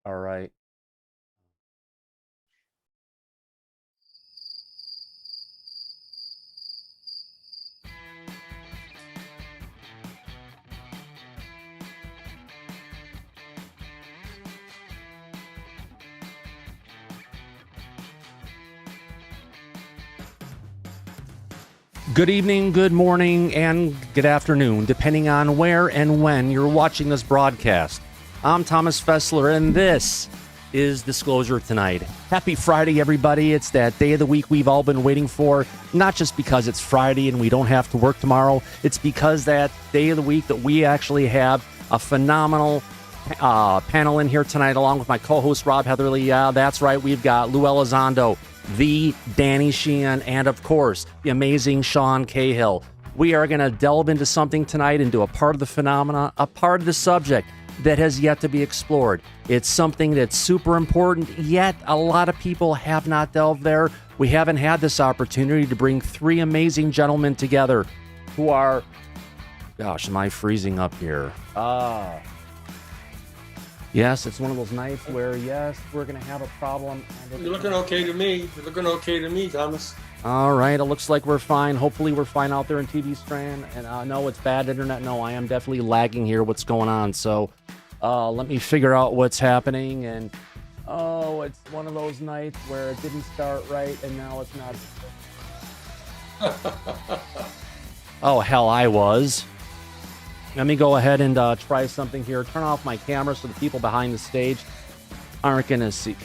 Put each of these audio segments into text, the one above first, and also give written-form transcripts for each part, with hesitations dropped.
All right. Good evening, good morning, and good afternoon, depending on where and when you're watching this broadcast. I'm Thomas Fessler, and this is Disclosure Tonight. Happy Friday, everybody. It's that day of the week we've all been waiting for, not just because it's Friday and we don't have to work tomorrow. It's because that day of the week that we actually have a phenomenal panel in here tonight, along with my co-host, Rob Heatherly. Yeah, that's right. We've got LUE Elizondo, the Danny Sheehan, and of course, the amazing Sean CAHILL. We are going to delve into something tonight, into a part of the phenomena, a part of the subject that has yet to be explored. It's something that's super important, yet a lot of people have not delved there. We haven't had this opportunity to bring three amazing gentlemen together who are... Gosh, am I freezing up here? Yes, it's one of those nights where, yes, we're going to have a problem. You're looking okay to me. You're looking okay to me, Thomas. All right, it looks like we're fine. Hopefully we're fine out there in TV strand. And no, it's bad internet. No, I am definitely lagging here. What's going on? So let me figure out what's happening. And, oh, it's one of those nights where it didn't start right, and now it's not. Oh, hell, I was. Let me go ahead and try something here. Turn off my camera so the people behind the stage aren't going to see.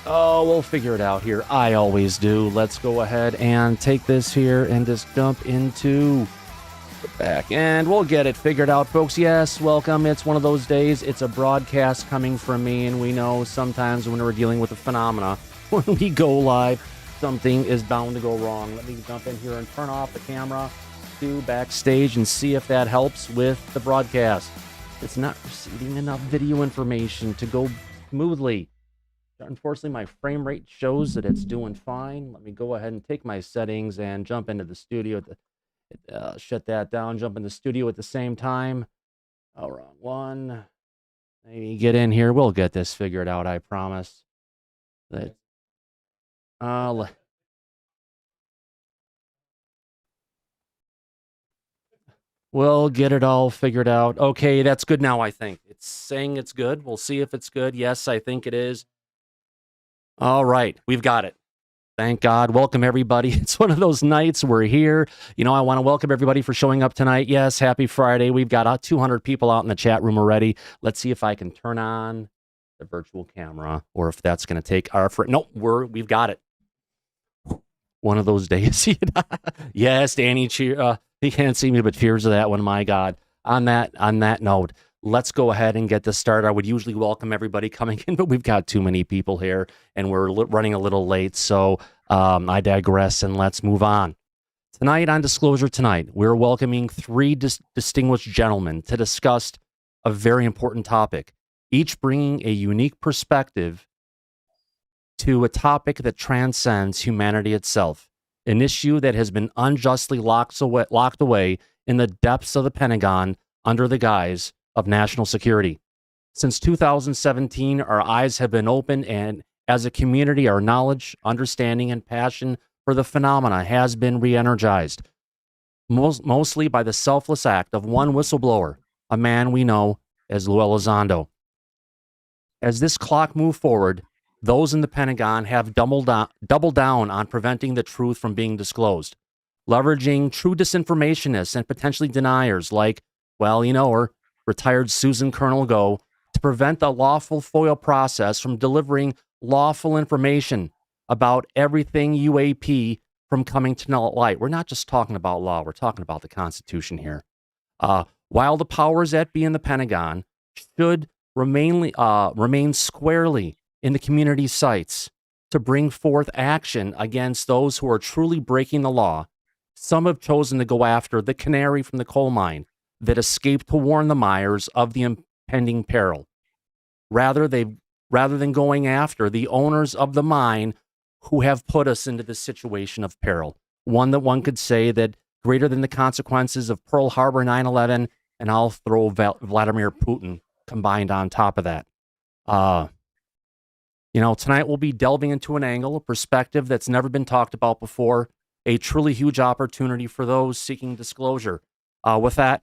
Oh, we'll figure it out here. I always do. Let's go ahead and take this here and just jump into the back. And we'll get it figured out, folks. Yes, welcome. It's one of those days. It's a broadcast coming from me, and we know sometimes when we're dealing with a phenomena, when we go live, something is bound to go wrong. Let me jump in here and turn off the camera backstage and see if that helps with the broadcast. It's not receiving enough video information to go smoothly. Unfortunately, my frame rate shows that it's doing fine. Let me go ahead and take my settings and jump into the studio. Shut that down, jump in the studio at the same time. Oh, wrong one. Maybe get in here. We'll get this figured out, I promise. We'll get it all figured out. Okay, that's good now, I think. It's saying it's good. We'll see if it's good. Yes, I think it is. All right, we've got it. Thank God. Welcome, everybody. It's one of those nights we're here. You know, I want to welcome everybody for showing up tonight. Yes, happy Friday. We've got 200 people out in the chat room already. Let's see if I can turn on the virtual camera or if that's going to take our... Nope, we've got it. One of those days. Yes, Danny, cheer... He can't see me, but cheers to that one. My God. On that note, let's go ahead and get this started. I would usually welcome everybody coming in, but we've got too many people here, and we're running a little late. So I digress, and let's move on. Tonight on Disclosure Tonight, we're welcoming three distinguished gentlemen to discuss a very important topic, each bringing a unique perspective to a topic that transcends humanity itself. An issue that has been unjustly locked away in the depths of the Pentagon under the guise of national security. Since 2017, our eyes have been opened, and as a community, our knowledge, understanding, and passion for the phenomena has been re-energized, mostly by the selfless act of one whistleblower, a man we know as LUE Elizondo. As this clock moved forward, those in the Pentagon have doubled down on preventing the truth from being disclosed, leveraging true disinformationists and potentially deniers like, well, you know her, retired Susan Colonel Go, to prevent the lawful FOIA process from delivering lawful information about everything UAP from coming to light. We're not just talking about law, we're talking about the Constitution here. While the powers that be in the Pentagon should remain squarely in the community's sights to bring forth action against those who are truly breaking the law, some have chosen to go after the canary from the coal mine that escaped to warn the miners of the impending peril. Rather than going after the owners of the mine who have put us into this situation of peril, one that one could say that greater than the consequences of Pearl Harbor, 9/11, and I'll throw Vladimir Putin combined on top of that. Tonight we'll be delving into an angle, a perspective that's never been talked about before, a truly huge opportunity for those seeking disclosure. With that,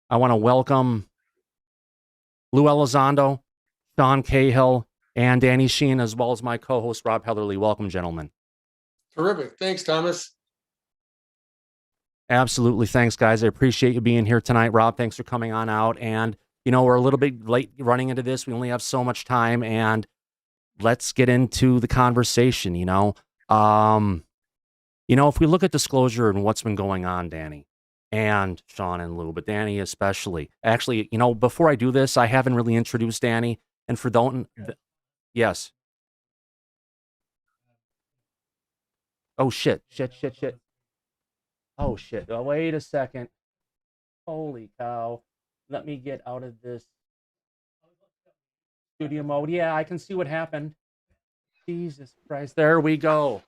I want to welcome LUE ELIZONDO, Sean CAHILL, and Danny Sheehan, as well as my co-host, Rob Hellerly. Welcome, gentlemen. Terrific. Thanks, Thomas. Absolutely. Thanks, guys. I appreciate you being here tonight. Rob, thanks for coming on out. And, we're a little bit late running into this. We only have so much time, and let's get into the conversation. If we look at disclosure and what's been going on, Danny and Sean and Lou, but Danny especially. Actually, before I do this, I haven't really introduced Danny. And for yes. Oh, shit. Oh, shit. Oh, wait a second. Holy cow. Let me get out of this studio mode. Yeah, I can see what happened. Jesus Christ. There we go.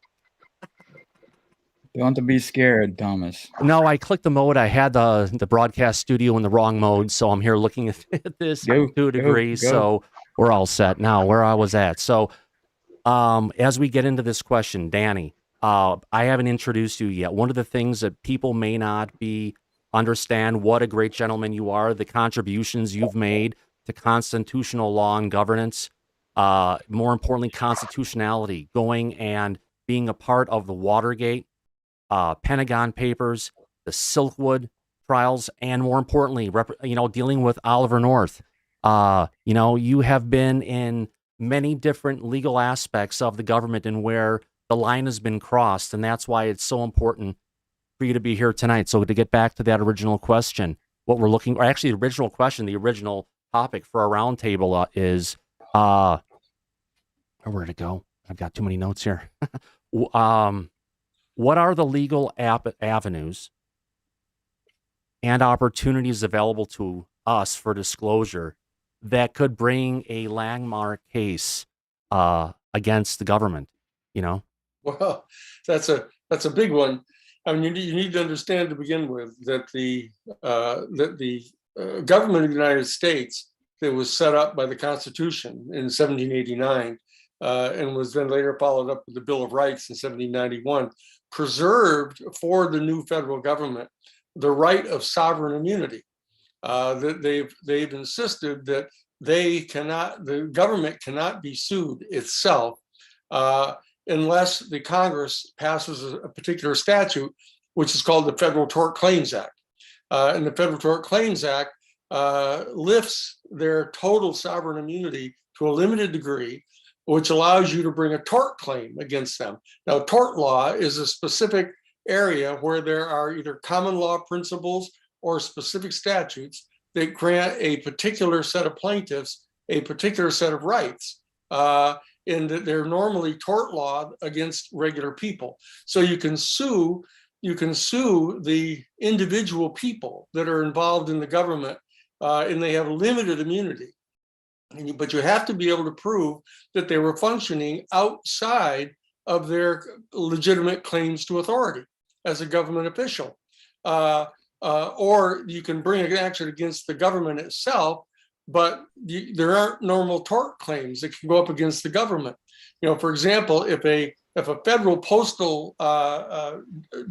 Don't have to be scared, Thomas. No, I clicked the mode. I had the broadcast studio in the wrong mode, so I'm here looking at this to a degree. So we're all set now. Where I was at. So, as we get into this question, Danny, I haven't introduced you yet. One of the things that people may not understand what a great gentleman you are, the contributions you've made to constitutional law and governance, more importantly, constitutionality, going and being a part of the Watergate, Pentagon Papers, the Silkwood trials, and more importantly, dealing with Oliver North. You have been in many different legal aspects of the government and where the line has been crossed, and that's why it's so important for you to be here tonight. So to get back to that original question, the original question, the original topic for our roundtable is, where'd it go? I've got too many notes here. What are the legal avenues and opportunities available to us for disclosure that could bring a landmark case against the government? Well, that's a big one. I mean, you need to understand to begin with that the government of the United States that was set up by the Constitution in 1789 and was then later followed up with the Bill of Rights in 1791 preserved for the new federal government the right of sovereign immunity. That they've insisted that the government cannot be sued itself unless the Congress passes a particular statute, which is called the Federal Tort Claims Act. And the Federal Tort Claims Act lifts their total sovereign immunity to a limited degree, which allows you to bring a tort claim against them. Now, tort law is a specific area where there are either common law principles or specific statutes that grant a particular set of plaintiffs a particular set of rights. And they're normally tort law against regular people. So you can sue the individual people that are involved in the government, and they have limited immunity. But you have to be able to prove that they were functioning outside of their legitimate claims to authority as a government official. Or you can bring an action against the government itself, but there aren't normal tort claims that can go up against the government. For example, if a federal postal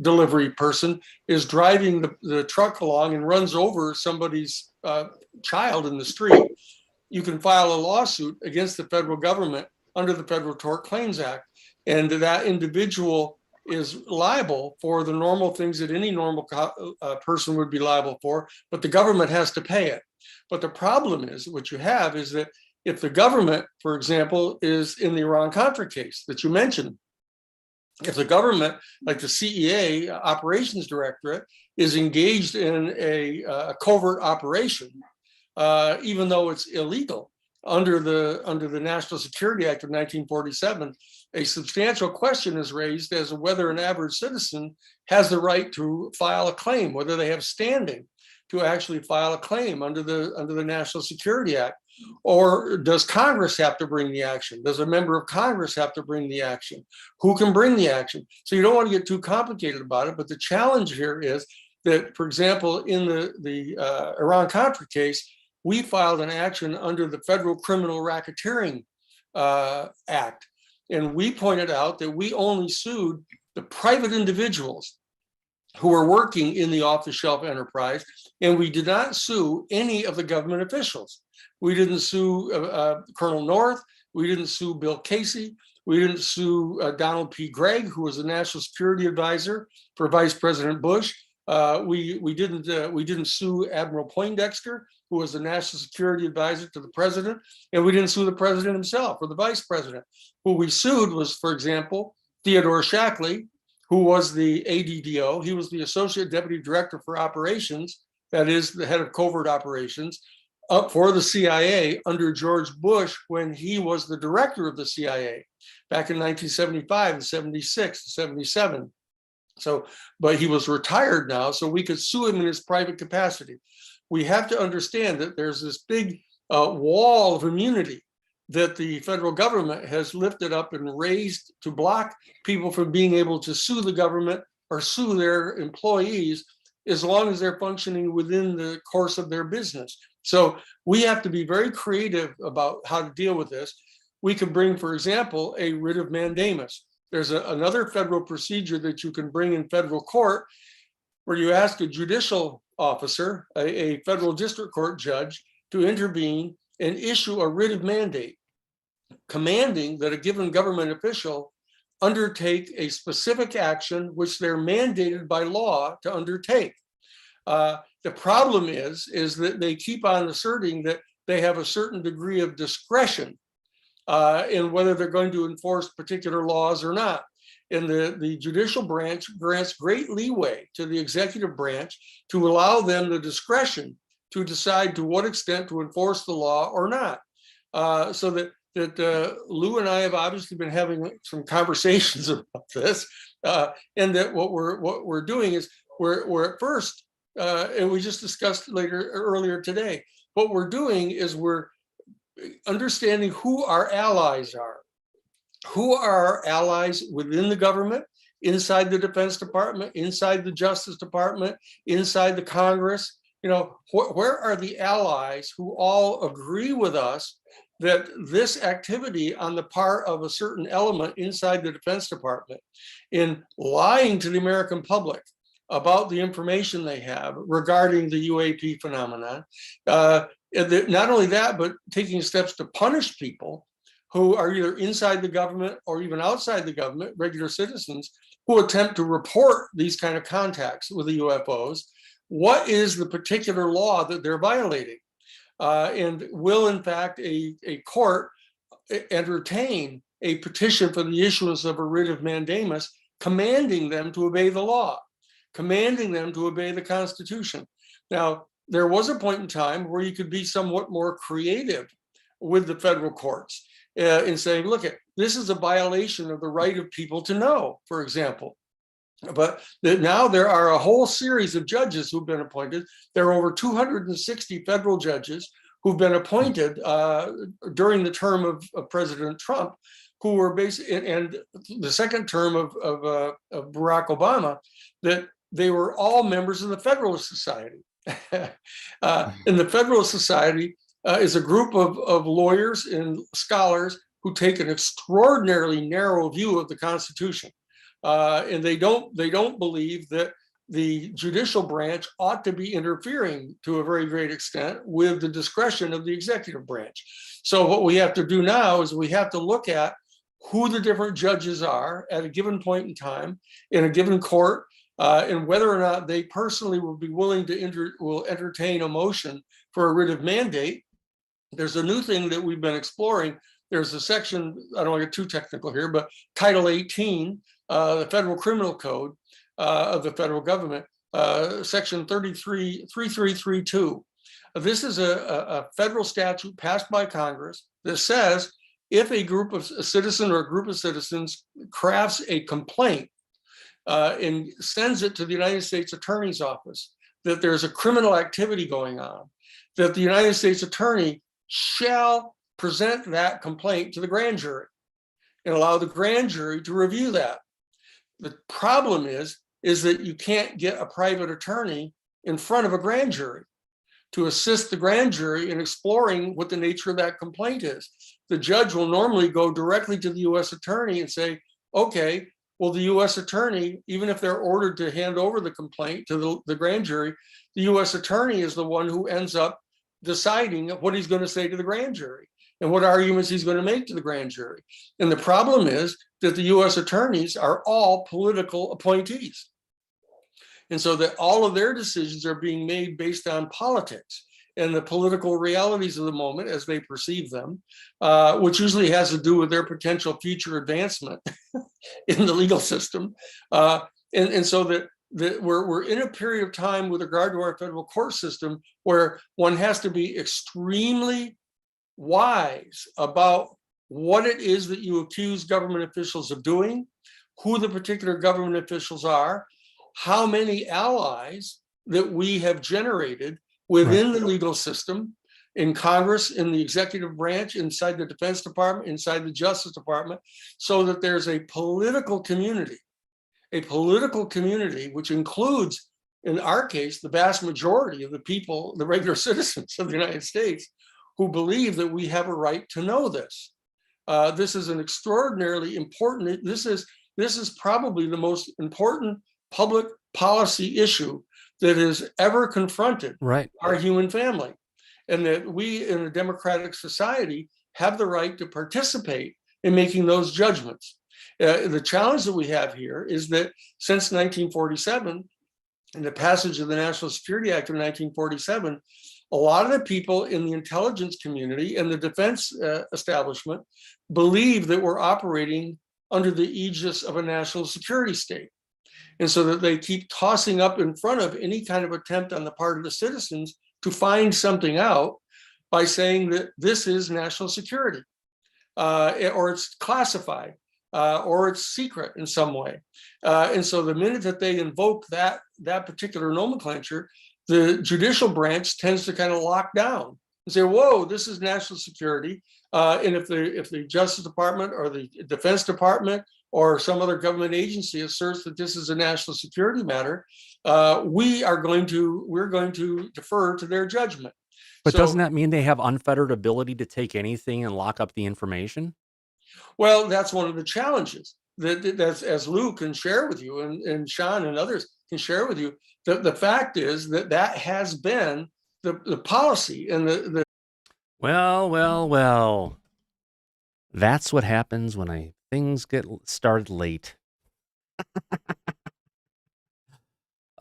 delivery person is driving the truck along and runs over somebody's child in the street, you can file a lawsuit against the federal government under the Federal Tort Claims Act, and that individual is liable for the normal things that any normal person would be liable for, but the government has to pay it. But the problem is, what you have is that if the government, for example, is in the Iran-Contra case that you mentioned, if the government, like the CEA Operations Directorate, is engaged in a covert operation, even though it's illegal under the National Security Act of 1947, a substantial question is raised as to whether an average citizen has the right to file a claim, whether they have standing to actually file a claim under the National Security Act. Or does Congress have to bring the action? Does a member of Congress have to bring the action? Who can bring the action? So you don't want to get too complicated about it, but the challenge here is that, for example, in the Iran-Contra case, we filed an action under the Federal Criminal Racketeering Act. And we pointed out that we only sued the private individuals who were working in the off-the-shelf enterprise, and we did not sue any of the government officials. We didn't sue Colonel North. We didn't sue Bill Casey. We didn't sue Donald P. Gregg, who was the national security advisor for Vice President Bush. We didn't sue Admiral Poindexter, who was the national security advisor to the president, and we didn't sue the president himself or the vice president. Who we sued was, for example, Theodore Shackley, who was the ADDO. He was the Associate Deputy Director for Operations, that is the head of covert operations, up for the CIA under George Bush when he was the director of the CIA back in 1975 and 76 and 77. So, but he was retired now, so we could sue him in his private capacity. We have to understand that there's this big wall of immunity that the federal government has lifted up and raised to block people from being able to sue the government or sue their employees as long as they're functioning within the course of their business. So we have to be very creative about how to deal with this. We can bring, for example, a writ of mandamus. There's another federal procedure that you can bring in federal court where you ask a judicial officer, a federal district court judge, to intervene and issue a writ of mandate, commanding that a given government official undertake a specific action which they're mandated by law to undertake. The problem is that they keep on asserting that they have a certain degree of discretion in whether they're going to enforce particular laws or not. And the judicial branch grants great leeway to the executive branch to allow them the discretion to decide to what extent to enforce the law or not. So that Lou and I have obviously been having some conversations about this, and that what we're doing is we're at first, and we just discussed earlier today, what we're doing is we're understanding who our allies are. Who are our allies within the government, inside the Defense Department, inside the Justice Department, inside the Congress? You know, where are the allies who all agree with us that this activity on the part of a certain element inside the Defense Department in lying to the American public about the information they have regarding the UAP phenomenon, not only that, but taking steps to punish people who are either inside the government or even outside the government, regular citizens, who attempt to report these kind of contacts with the UFOs. What is the particular law that they're violating? And will, in fact, a court entertain a petition for the issuance of a writ of mandamus, commanding them to obey the law, commanding them to obey the Constitution? Now, there was a point in time where you could be somewhat more creative with the federal courts in saying, look, this is a violation of the right of people to know, for example. But now there are a whole series of judges who've been appointed. There are over 260 federal judges who've been appointed during the term of President Trump, who were and the second term of Barack Obama, that they were all members of the Federalist Society. And the Federalist Society is a group of lawyers and scholars who take an extraordinarily narrow view of the Constitution. And they don't believe that the judicial branch ought to be interfering to a very great extent with the discretion of the executive branch. So what we have to do now is we have to look at who the different judges are at a given point in time in a given court, and whether or not they personally will be willing to will entertain a motion for a writ of mandate. There's a new thing that we've been exploring. There's a section, I don't want to get too technical here, but Title 18, the Federal Criminal Code of the federal government, Section 3332. This is a federal statute passed by Congress that says if a group of citizens or a group of citizens crafts a complaint and sends it to the United States Attorney's Office that there's a criminal activity going on, that the United States Attorney shall present that complaint to the grand jury and allow the grand jury to review that. The problem is that you can't get a private attorney in front of a grand jury. to assist the grand jury in exploring what the nature of that complaint is. The judge will normally go directly to the U.S. attorney and say, okay, well, the U.S. attorney, even if they're ordered to hand over the complaint to the grand jury, the U.S. attorney is the one who ends up deciding what he's going to say to the grand jury and what arguments he's going to make to the grand jury. And the problem is that the U.S. attorneys are all political appointees. And so that all of their decisions are being made based on politics and the political realities of the moment as they perceive them, which usually has to do with their potential future advancement in the legal system. And so that we're in a period of time with regard to our federal court system where one has to be extremely wise about what it is that you accuse government officials of doing, who the particular government officials are, how many allies that we have generated within the legal system, in Congress, in the executive branch, inside the Defense Department, inside the Justice Department, so that there's a political community which includes, in our case, the vast majority of the people, the regular citizens of the United States, who believe that we have a right to know this. This is an extraordinarily important, this is probably the most important public policy issue that has ever confronted our human family. And that we in a democratic society have the right to participate in making those judgments. The challenge that we have here is that since 1947, and the passage of the National Security Act of 1947, a lot of the people in the intelligence community and the defense establishment believe that we're operating under the aegis of a national security state. And so that they keep tossing up in front of any kind of attempt on the part of the citizens to find something out by saying that this is national security, or it's classified, or it's secret in some way. And so the minute that they invoke that particular nomenclature, the judicial branch tends to kind of lock down and say, whoa, this is national security. And if the Justice Department or the Defense Department or some other government agency asserts that this is a national security matter, we're going to defer to their judgment. But doesn't that mean they have unfettered ability to take anything and lock up the information? Well, that's one of the challenges that's, as Lou can share with you, and Sean and others can share with you, the fact is that has been the policy and the Well. That's what happens when things get started late.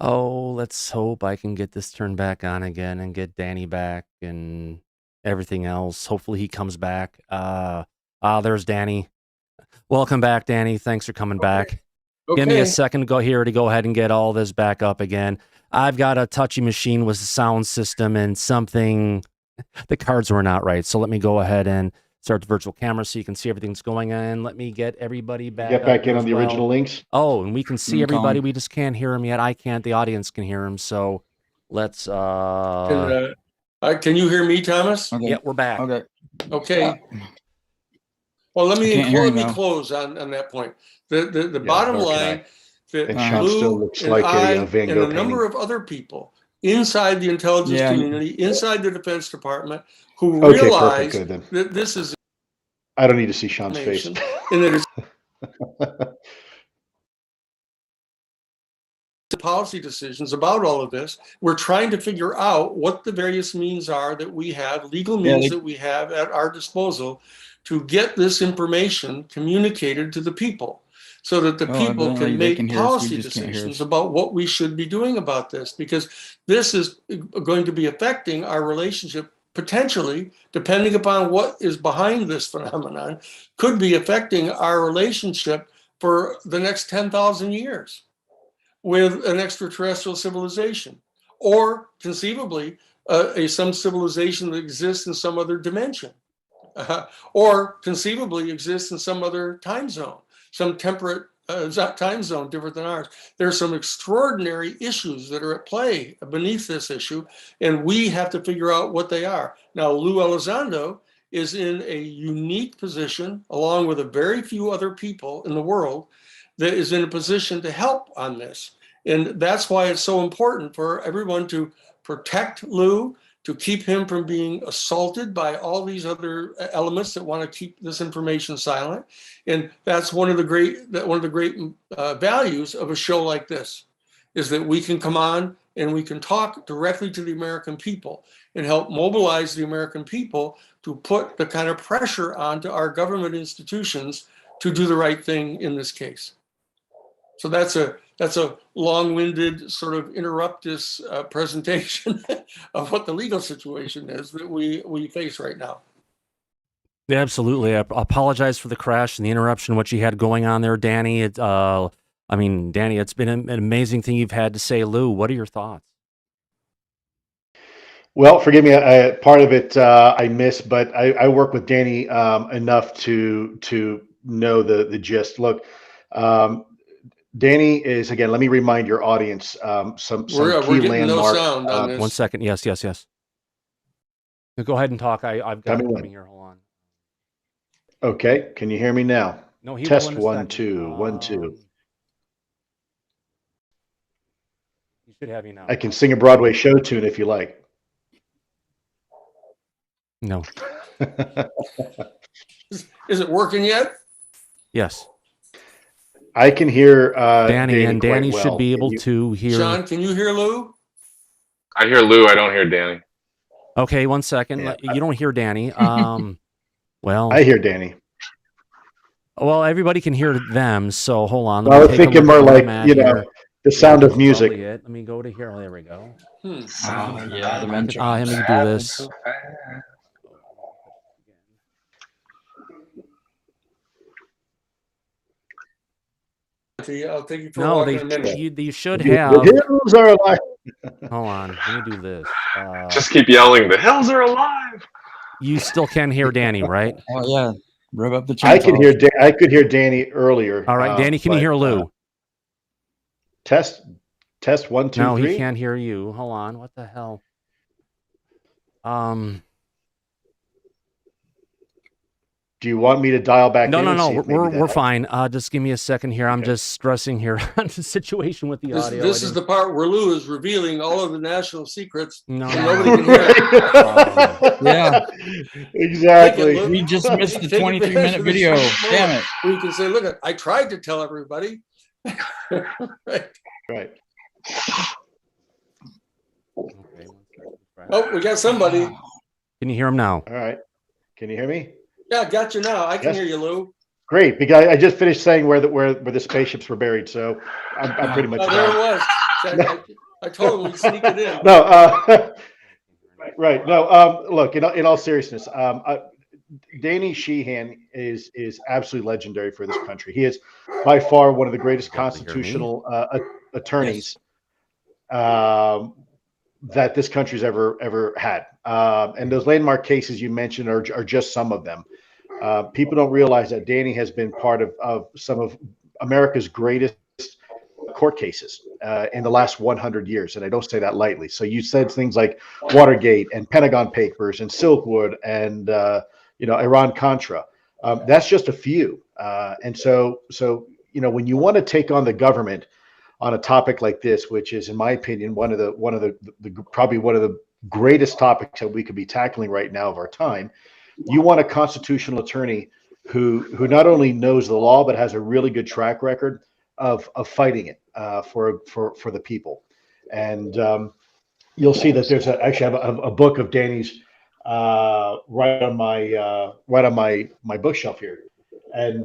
Oh, let's hope I can get this turned back on again and get Danny back and everything else. Hopefully he comes back. There's Danny. Welcome back, Danny. Thanks for coming back. Give me a second to go ahead and get all this back up again. I've got a touchy machine with the sound system and something, the cards were not right. So let me go ahead and start the virtual camera so you can see everything that's going on. Let me get everybody back. Get back in on the original links. Oh, and we can see everybody. We just can't hear them yet. I can't. The audience can hear them. So let's. Can you hear me, Thomas? Okay. Yeah, we're back. Okay. Well, let me close on that point. The bottom line that Sean still Lou looks and like I a Van Gogh and a number of other people inside the intelligence community, inside the Defense Department, who realize that this is. I don't need to see Sean's face. And that it's policy decisions about all of this. We're trying to figure out what the various means are that we have, legal means that we have at our disposal to get this information communicated to the people so that the people can make policy decisions about what we should be doing about this, because this is going to be affecting our relationship potentially, depending upon what is behind this phenomenon, could be affecting our relationship for the next 10,000 years with an extraterrestrial civilization, or conceivably some civilization that exists in some other dimension, or conceivably exists in some other time zone, some temperate time zone different than ours. There's some extraordinary issues that are at play beneath this issue, and we have to figure out what they are. Now, LUE Elizondo is in a unique position, along with a very few other people in the world, that is in a position to help on this. And that's why it's so important for everyone to protect LUE, to keep him from being assaulted by all these other elements that want to keep this information silent. And that's one of the great values of a show like this, is that we can come on and we can talk directly to the American people and help mobilize the American people to put the kind of pressure onto our government institutions to do the right thing in this case. So that's a long-winded sort of interruptus presentation of what the legal situation is that we face right now. Yeah, absolutely. I apologize for the crash and the interruption, what you had going on there, Danny. I mean, Danny, it's been an amazing thing you've had to say. Lou, what are your thoughts? Well, forgive me, part of it I missed, but I work with Danny enough to know the gist. Look, Danny is, again, let me remind your audience some We're key getting no landmark. sound on this. 1 second. Yes. Go ahead and talk. I've got it coming here. Hold on. Okay, can you hear me now? No, he Test will in a 1 second. 2 1 2. He should have you now. I can sing a Broadway show tune if you like. No. Is it working yet? Yes. I can hear Danny, and quite Danny well. should be Can able you- to hear. Sean, can you hear Lou? I hear Lou. I don't hear Danny. Okay, 1 second. Yeah. You don't hear Danny. Well, I hear Danny. well, everybody can hear them. So hold on. Well, I was take a thinking look more at where like, I'm at you know, here. the sound That's of music. probably it. Let me go to here. Oh, there we go. Yeah, the mention. Let me do this. I'll take you for a No, walk in a minute. you should The have. hills are alive. Hold on. Let me do this. Just keep yelling, "The hills are alive!" You still can hear Danny, right? Oh yeah, rev up the I chainsaw. could hear I could hear Danny earlier. All right, Danny, can you but, hear Lou? Test 1 2 No, 3. he can't hear you. Hold on. What the hell? Do you want me to dial back No, in? no, and see no. if maybe that We're helps? fine. Just give me a second here. I'm Okay. just stressing here on the situation with the audio. This is the part where Lou is revealing all of the national secrets. No, so no, nobody no. can hear. Yeah, Exactly. Take it, we just missed the Take 23-minute advantage of this video. moment Damn it! Where you can say, "Look, I tried to tell everybody." Right. Right. Okay, 1 second. Oh, we got somebody. Can you hear him now? All right. Can you hear me? Yeah, got you now. I can Yes. hear you, Lou. Great, because I just finished saying where the spaceships were buried, so I'm pretty much Oh, there it done. was. I told him we'd sneak it in. No, right. No, look, in all seriousness, Danny Sheehan is absolutely legendary for this country. He is by far one of the greatest You able to hear me? constitutional attorneys that this country's ever had. And those landmark cases you mentioned are just some of them. People don't realize that Danny has been part of some of America's greatest court cases in the last 100 years. And I don't say that lightly. So you said things like Watergate and Pentagon Papers and Silkwood and, Iran-Contra. That's just a few. And so, when you want to take on the government on a topic like this, which is, in my opinion, one of the probably one of the greatest topics that we could be tackling right now of our time, you want a constitutional attorney who not only knows the law but has a really good track record of fighting it for the people. And you'll see that there's actually a book of Danny's right on my bookshelf here, and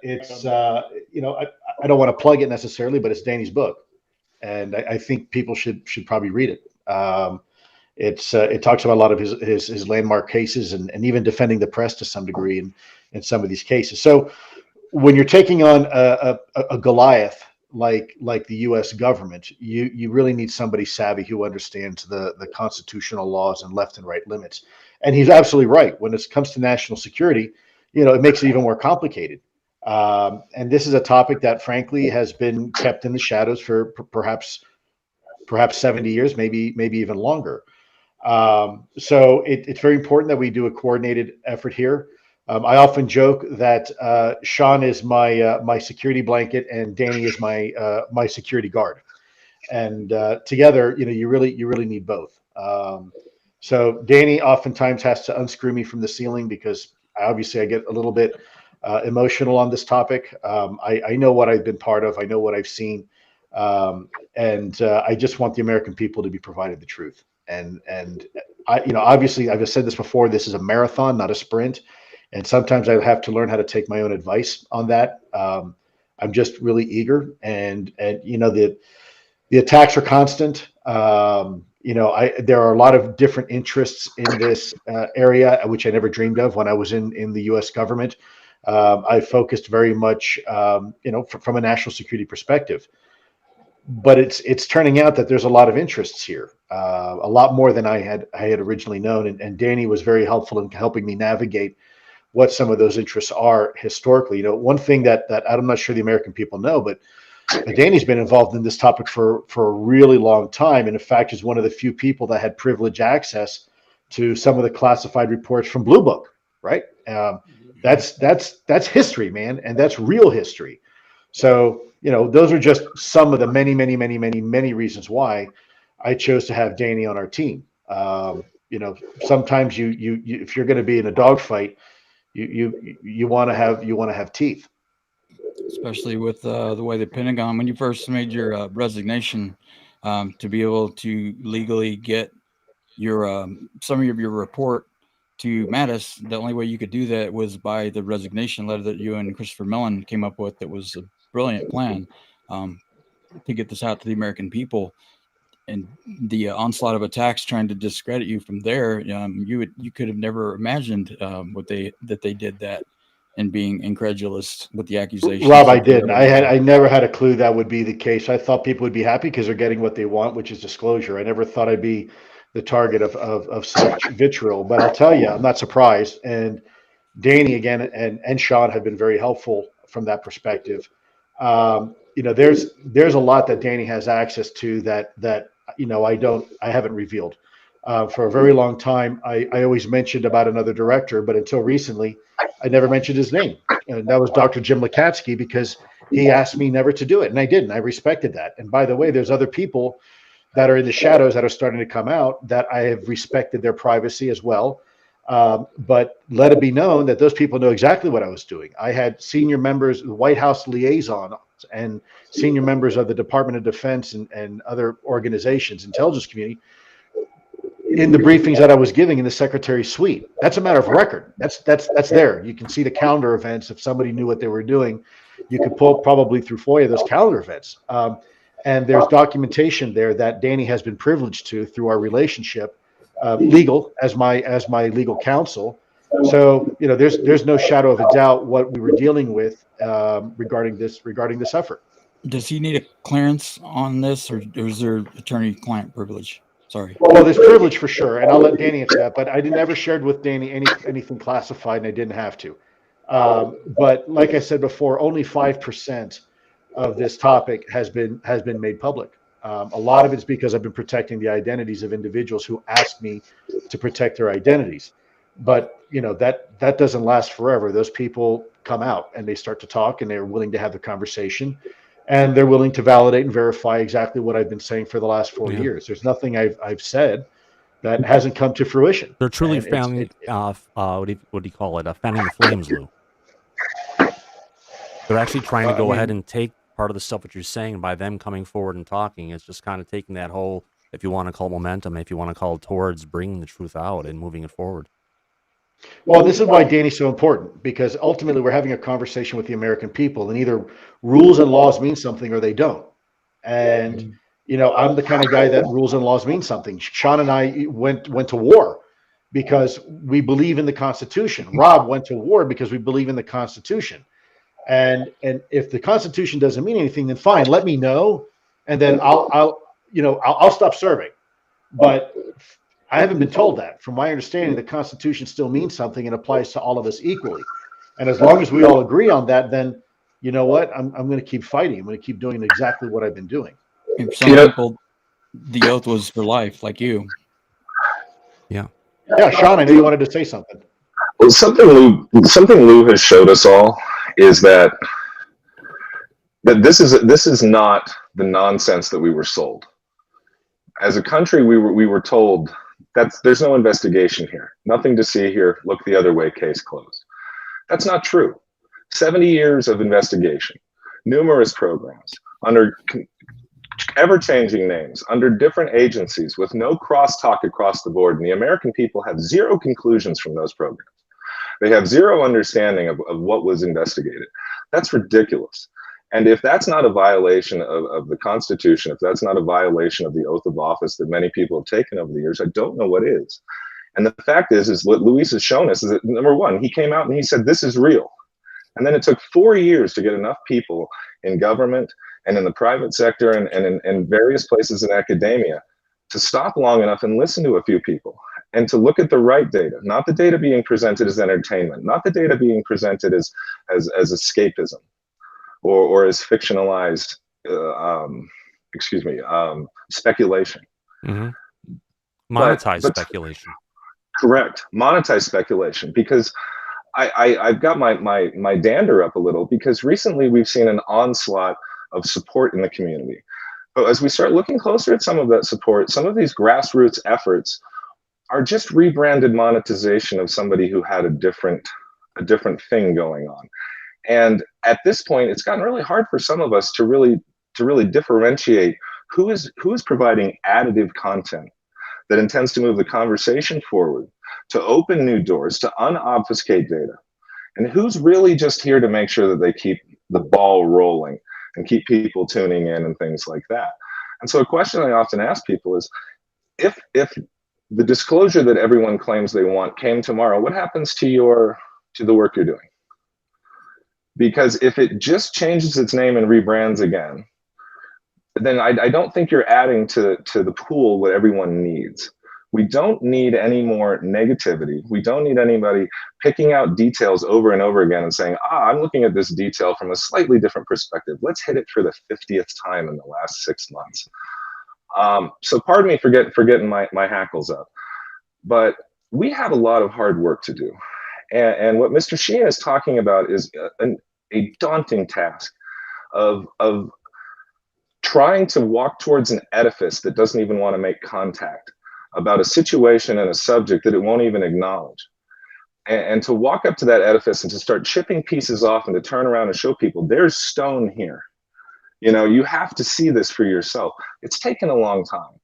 it's I don't want to plug it necessarily, but it's Danny's book, and I think people should probably read it. It talks about a lot of his landmark cases and even defending the press to some degree in some of these cases. So when you're taking on a Goliath like the U.S. government, you really need somebody savvy who understands the constitutional laws and left and right limits. And he's absolutely right. When it comes to national security, it makes it even more complicated. And this is a topic that, frankly, has been kept in the shadows for perhaps 70 years, maybe even longer. So it's very important that we do a coordinated effort here. I often joke that Sean is my security blanket and Danny is my security guard, and together, you really need both. So Danny oftentimes has to unscrew me from the ceiling because obviously I get a little bit emotional on this topic. I know what I've been part of. I know what I've seen. And I just want the American people to be provided the truth. And I, obviously I've said this before, this is a marathon, not a sprint. And sometimes I have to learn how to take my own advice on that. I'm just really eager and the attacks are constant. There are a lot of different interests in this area, which I never dreamed of when I was in the U.S. government. I focused very much, from a national security perspective. But it's turning out that there's a lot of interests here, a lot more than I had originally known. And Danny was very helpful in helping me navigate what some of those interests are historically. One thing that I'm not sure the American people know, but Danny's been involved in this topic for a really long time, and in fact is one of the few people that had privileged access to some of the classified reports from Blue Book. Right? That's history, man, and that's real history. So those are just some of the many reasons why I chose to have Danny on our team. Sometimes you if you're going to be in a dogfight, you want to have teeth. Especially with the way the Pentagon, when you first made your resignation, to be able to legally get your summary of your report to Mattis, the only way you could do that was by the resignation letter that you and Christopher Mellon came up with. That was a brilliant plan to get this out to the American people. And the onslaught of attacks trying to discredit you from there, you could have never imagined that they did that. And being incredulous with the accusations. Rob, I didn't. I never had a clue that would be the case. I thought people would be happy because they're getting what they want, which is disclosure. I never thought I'd be the target of such vitriol. But I'll tell you, I'm not surprised. And Danny again and Sean have been very helpful from that perspective. There's a lot that Danny has access to that I haven't revealed. For a very long time, I always mentioned about another director, but until recently, I never mentioned his name. And that was Dr. Jim Lakatsky, because he asked me never to do it. And I didn't. I respected that. And by the way, there's other people that are in the shadows that are starting to come out that I have respected their privacy as well. But let it be known that those people know exactly what I was doing. I had senior members, the White House liaison, and senior members of the Department of Defense and other organizations, intelligence community, in the briefings that I was giving in the secretary's suite. That's a matter of record. That's there. You can see the calendar events. If somebody knew what they were doing, you could pull probably through FOIA those calendar events. And there's documentation there that Danny has been privileged to through our relationship, legal as my legal counsel. So there's no shadow of a doubt what we were dealing with regarding this effort. Does he need a clearance on this, or is there attorney-client privilege? Sorry. Well, there's privilege for sure, and I'll let Danny answer that. But I never shared with Danny anything classified, and I didn't have to. But like I said before, only 5% of this topic has been made public. A lot of it's because I've been protecting the identities of individuals who ask me to protect their identities. But that doesn't last forever. Those people come out and they start to talk, and they're willing to have the conversation. And they're willing to validate and verify exactly what I've been saying for the last 4 years. There's nothing I've said that hasn't come to fruition. They're truly fanning, what do you call it? Fanning the flames, Lou. They're actually trying to go ahead and take part of the stuff that you're saying, and by them coming forward and talking, it's just kind of taking that whole, if you want to call it momentum, if you want to call it towards bringing the truth out and moving it forward. Well, this is why Danny's so important, because ultimately we're having a conversation with the American people, and either rules and laws mean something or they don't. And, I'm the kind of guy that rules and laws mean something. Sean and I went to war because we believe in the Constitution. Rob went to war because we believe in the Constitution. And if the Constitution doesn't mean anything, then fine, let me know, and then I'll stop serving. But I haven't been told that. From my understanding, the Constitution still means something and applies to all of us equally. And as long as we all agree on that, then you know what? I'm going to keep fighting. I'm going to keep doing exactly what I've been doing. And some people, the oath was for life, like you. Yeah, Sean, I know you wanted to say something. Well, something Lou has showed us all is that this is not the nonsense that we were sold. As a country, we were told there's no investigation here. Nothing to see here. Look the other way, case closed. That's not true. 70 years of investigation, numerous programs under ever-changing names, under different agencies with no crosstalk across the board. And the American people have zero conclusions from those programs. They have zero understanding of what was investigated. That's ridiculous. And if that's not a violation of the Constitution, if that's not a violation of the oath of office that many people have taken over the years, I don't know what is. And the fact is what Luis has shown us is that, number one, he came out and he said, this is real. And then it took 4 years to get enough people in government and in the private sector and in various places in academia to stop long enough and listen to a few people and to look at the right data, not the data being presented as entertainment, not the data being presented as escapism or as fictionalized, speculation. Mm-hmm. Monetized speculation. Correct. Monetized speculation, because I've got my dander up a little, because recently we've seen an onslaught of support in the community. But as we start looking closer at some of that support, some of these grassroots efforts are just rebranded monetization of somebody who had a different thing going on. And at this point, it's gotten really hard for some of us to really differentiate who is providing additive content that intends to move the conversation forward, to open new doors, to unobfuscate data, and who's really just here to make sure that they keep the ball rolling and keep people tuning in and things like that. And so a question I often ask people is, if the disclosure that everyone claims they want came tomorrow, what happens to the work you're doing? Because if it just changes its name and rebrands again, then I don't think you're adding to the pool what everyone needs. We don't need any more negativity. We don't need anybody picking out details over and over again and saying, I'm looking at this detail from a slightly different perspective. Let's hit it for the 50th time in the last 6 months. So pardon me for getting my hackles up, but we have a lot of hard work to do. And what Mr. Sheehan is talking about is a daunting task of trying to walk towards an edifice that doesn't even want to make contact about a situation and a subject that it won't even acknowledge. And to walk up to that edifice and to start chipping pieces off and to turn around and show people there's stone here. You know, you have to see this for yourself. It's taken a long time.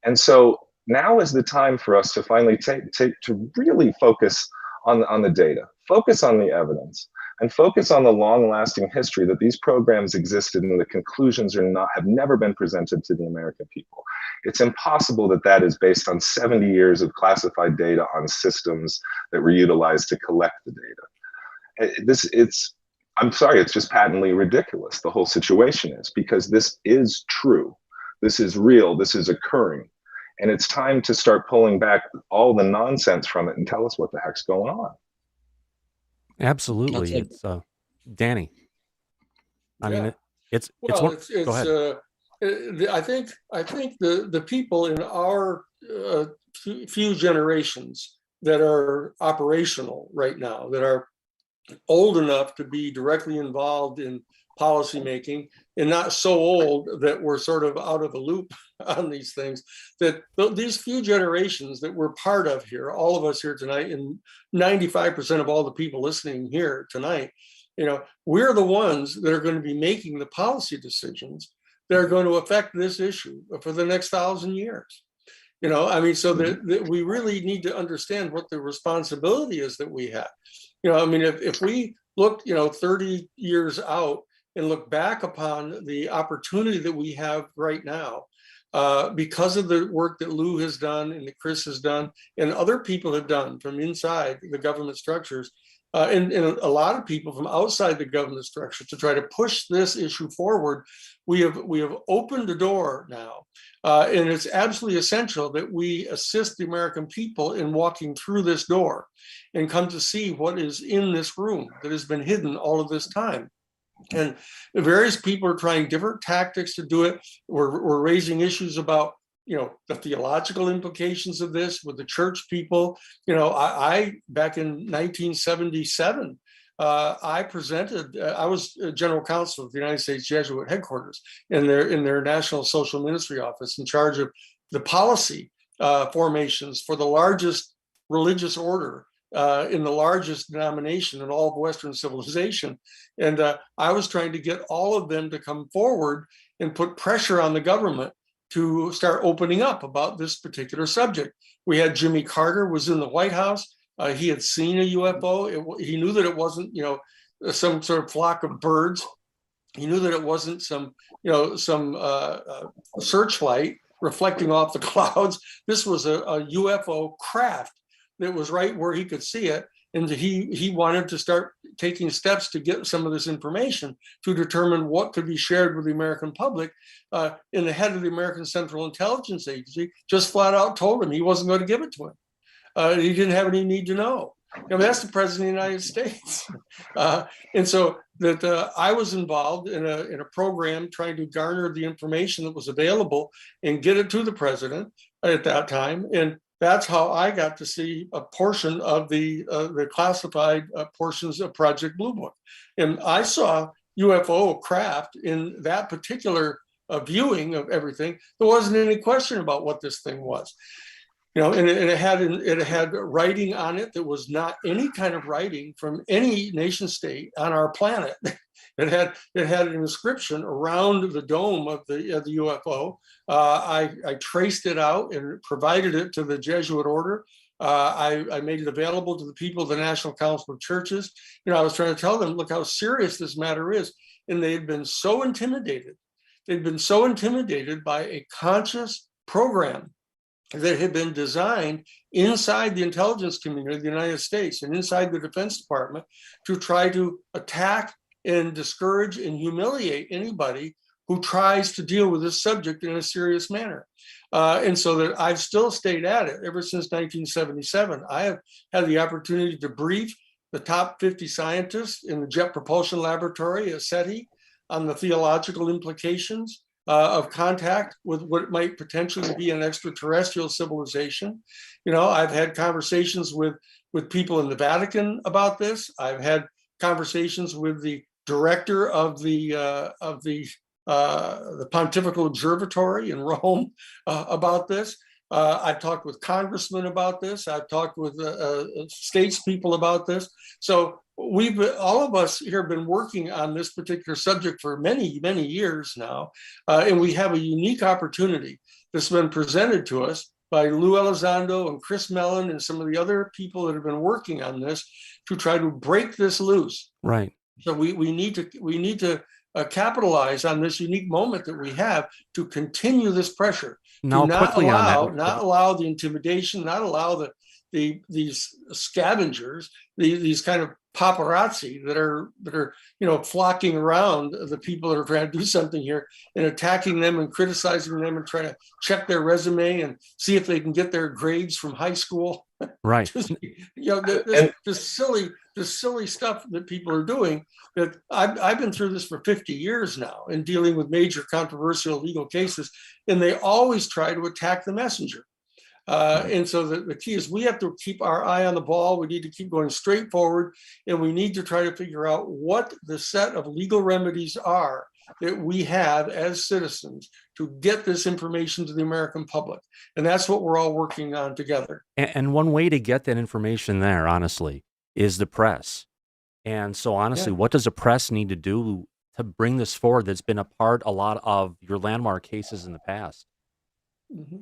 And so now is the time for us to finally to really focus on the data, focus on the evidence, and focus on the long-lasting history that these programs existed and the conclusions have never been presented to the American people. It's impossible that is based on 70 years of classified data on systems that were utilized to collect the data. I'm sorry, it's just patently ridiculous, the whole situation is, because this is true. This is real, this is occurring. And it's time to start pulling back all the nonsense from it and tell us what the heck's going on. Absolutely. It's Danny. I mean, it's go ahead. I think the people in our few generations that are operational right now, that are old enough to be directly involved in policymaking and not so old that we're sort of out of the loop on these things, that these few generations that we're part of here, all of us here tonight, and 95% of all the people listening here tonight, you know, we're the ones that are going to be making the policy decisions that are going to affect this issue for the next 1,000 years. You know, I mean, so that we really need to understand what the responsibility is that we have. You know, I mean, if we look, 30 years out and look back upon the opportunity that we have right now, because of the work that Lou has done and that Chris has done and other people have done from inside the government structures, and a lot of people from outside the government structure to try to push this issue forward, we have opened the door now. And it's absolutely essential that we assist the American people in walking through this door and come to see what is in this room that has been hidden all of this time. And various people are trying different tactics to do it. We're raising issues about, the theological implications of this with the church people. I back in 1977, I presented, I was general counsel of the United States Jesuit headquarters in their National Social Ministry Office, in charge of the policy formations for the largest religious order in the largest denomination in all of Western civilization. And I was trying to get all of them to come forward and put pressure on the government to start opening up about this particular subject. We had Jimmy Carter was in the White House. He had seen a UFO. He knew that it wasn't, some sort of flock of birds. He knew that it wasn't some searchlight reflecting off the clouds. This was a UFO craft that was right where he could see it. And he wanted to start taking steps to get some of this information to determine what could be shared with the American public. And the head of the American Central Intelligence Agency just flat out told him he wasn't going to give it to him. He didn't have any need to know. That's the president of the United States. And so that I was involved in a program trying to garner the information that was available and get it to the president at that time. And that's how I got to see a portion of the classified portions of Project Blue Book. And I saw UFO craft in that particular viewing of everything. There wasn't any question about what this thing was. And it had writing on it that was not any kind of writing from any nation state on our planet. It had an inscription around the dome of the UFO. I traced it out and provided it to the Jesuit order. I made it available to the people of the National Council of Churches. I was trying to tell them, look how serious this matter is. And they had been so intimidated. They'd been so intimidated by a conscious program that had been designed inside the intelligence community of the United States and inside the Defense Department to try to attack and discourage and humiliate anybody who tries to deal with this subject in a serious manner. And so that I've still stayed at it ever since 1977. I have had the opportunity to brief the top 50 scientists in the Jet Propulsion Laboratory at SETI on the theological implications of contact with what might potentially be an extraterrestrial civilization. I've had conversations with people in the Vatican about this. I've had conversations with the director of the Pontifical Observatory in Rome about this. I've talked with congressmen about this. I've talked with statespeople about this. So all of us here have been working on this particular subject for many, many years now. And we have a unique opportunity that's been presented to us by LUE Elizondo and Chris Mellon and some of the other people that have been working on this to try to break this loose. Right. So we need to capitalize on this unique moment that we have to continue this pressure. Now, quickly on that, not allow the intimidation, not allow these scavengers, these kind of paparazzi that are flocking around the people that are trying to do something here and attacking them and criticizing them and trying to check their resume and see if they can get their grades from high school. Right. This silly stuff that people are doing. That I've been through this for 50 years now and dealing with major controversial legal cases, and they always try to attack the messenger. And so the key is we have to keep our eye on the ball. We need to keep going straight forward, and we need to try to figure out what the set of legal remedies are that we have as citizens to get this information to the American public. And that's what we're all working on together. And one way to get that information there, honestly, is the press. And so honestly, what does the press need to do to bring this forward that's been a lot of your landmark cases in the past? Mm-hmm.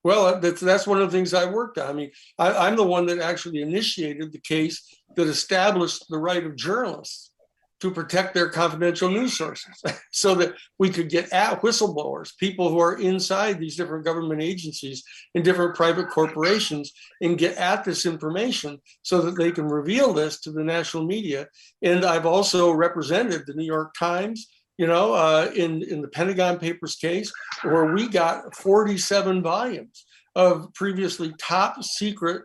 Well, that's one of the things I worked on. I mean, I'm the one that actually initiated the case that established the right of journalists to protect their confidential news sources so that we could get at whistleblowers, people who are inside these different government agencies and different private corporations, and get at this information so that they can reveal this to the national media. And I've also represented the New York Times, in the Pentagon Papers case, where we got 47 volumes of previously top secret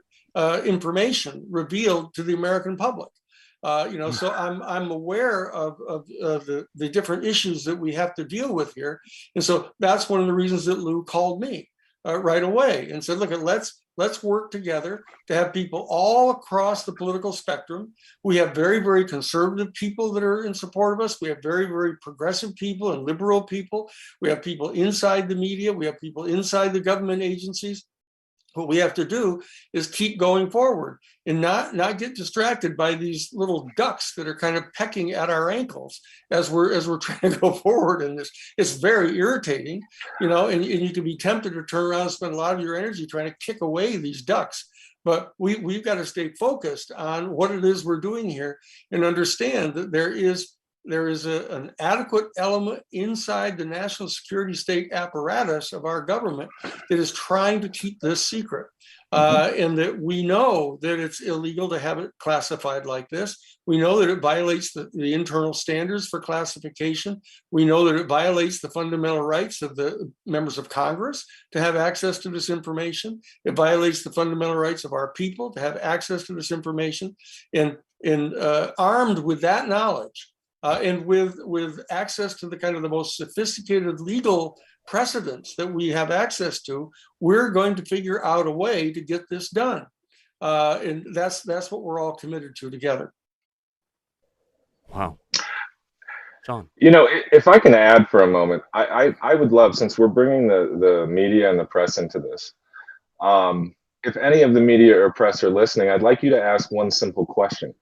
information revealed to the American public. So I'm aware of the different issues that we have to deal with here. And so that's one of the reasons that Lou called me right away and said, look, let's work together to have people all across the political spectrum. We have very, very conservative people that are in support of us. We have very, very progressive people and liberal people. We have people inside the media. We have people inside the government agencies. What we have to do is keep going forward and not get distracted by these little ducks that are kind of pecking at our ankles as we're trying to go forward in this. It's very irritating, and you can be tempted to turn around and spend a lot of your energy trying to kick away these ducks. But we've got to stay focused on what it is we're doing here and understand that there is an adequate element inside the national security state apparatus of our government that is trying to keep this secret. And that we know that it's illegal to have it classified like this. We know that it violates the internal standards for classification. We know that it violates the fundamental rights of the members of Congress to have access to this information. It violates the fundamental rights of our people to have access to this information. And armed with that knowledge, and with access to the kind of the most sophisticated legal precedents that we have access to, we're going to figure out a way to get this done. And that's what we're all committed to together. Wow. John. If I can add for a moment, I would love, since we're bringing the media and the press into this, if any of the media or press are listening, I'd like you to ask one simple question.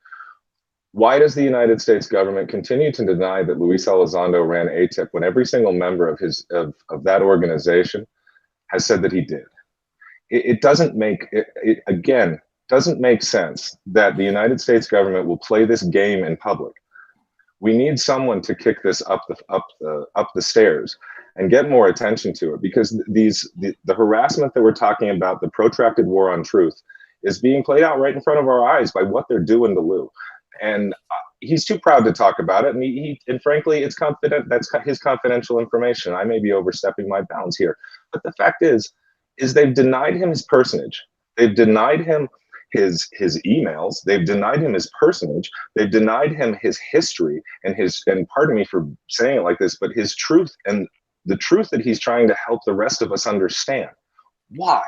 Why does the United States government continue to deny that Luis Elizondo ran ATIP when every single member of that organization has said that he did? It doesn't make doesn't make sense that the United States government will play this game in public. We need someone to kick this up the stairs and get more attention to it, because the harassment that we're talking about, the protracted war on truth, is being played out right in front of our eyes by what they're doing to Lou. And he's too proud to talk about it, and frankly, it's confident. That's his confidential information. I may be overstepping my bounds here, but the fact is they've denied him his personage. They've denied him his emails. They've denied him his personage. They've denied him his history and pardon me for saying it like this, but his truth and the truth that he's trying to help the rest of us understand. Why?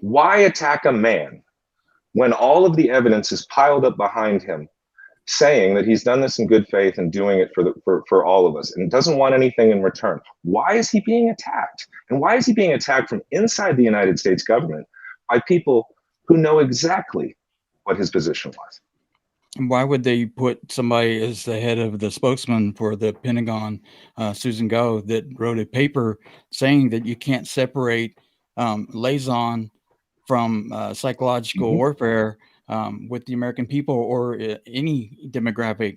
Why attack a man when all of the evidence is piled up behind him, saying that he's done this in good faith and doing it for all of us and doesn't want anything in return? Why is he being attacked? And why is he being attacked from inside the United States government by people who know exactly what his position was? And why would they put somebody as the head of the spokesman for the Pentagon, Susan Go, that wrote a paper saying that you can't separate liaison from psychological warfare with the American people or any demographic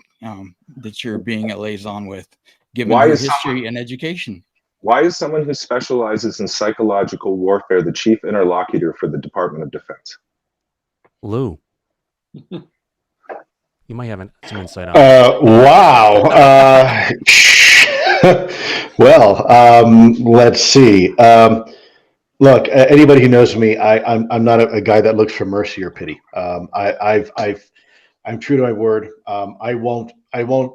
that you're being a liaison with, given your history and education? Why is someone who specializes in psychological warfare the chief interlocutor for the Department of Defense? Lou, you might have some insight on that. Wow. Well, let's see. Look, anybody who knows me, I'm not a guy that looks for mercy or pity. I'm true to my word. I won't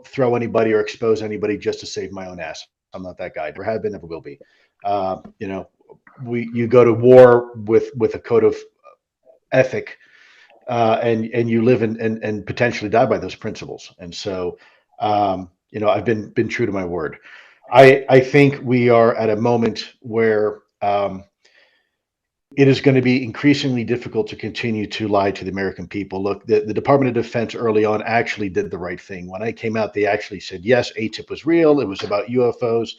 throw anybody or expose anybody just to save my own ass. I'm not that guy. Never have been, never will be. You go to war with a code of ethic, and you live and potentially die by those principles. And so, I've been true to my word. I think we are at a moment where it is going to be increasingly difficult to continue to lie to the American people. Look, the Department of Defense early on actually did the right thing. When I came out, they actually said, yes, ATIP was real. It was about UFOs.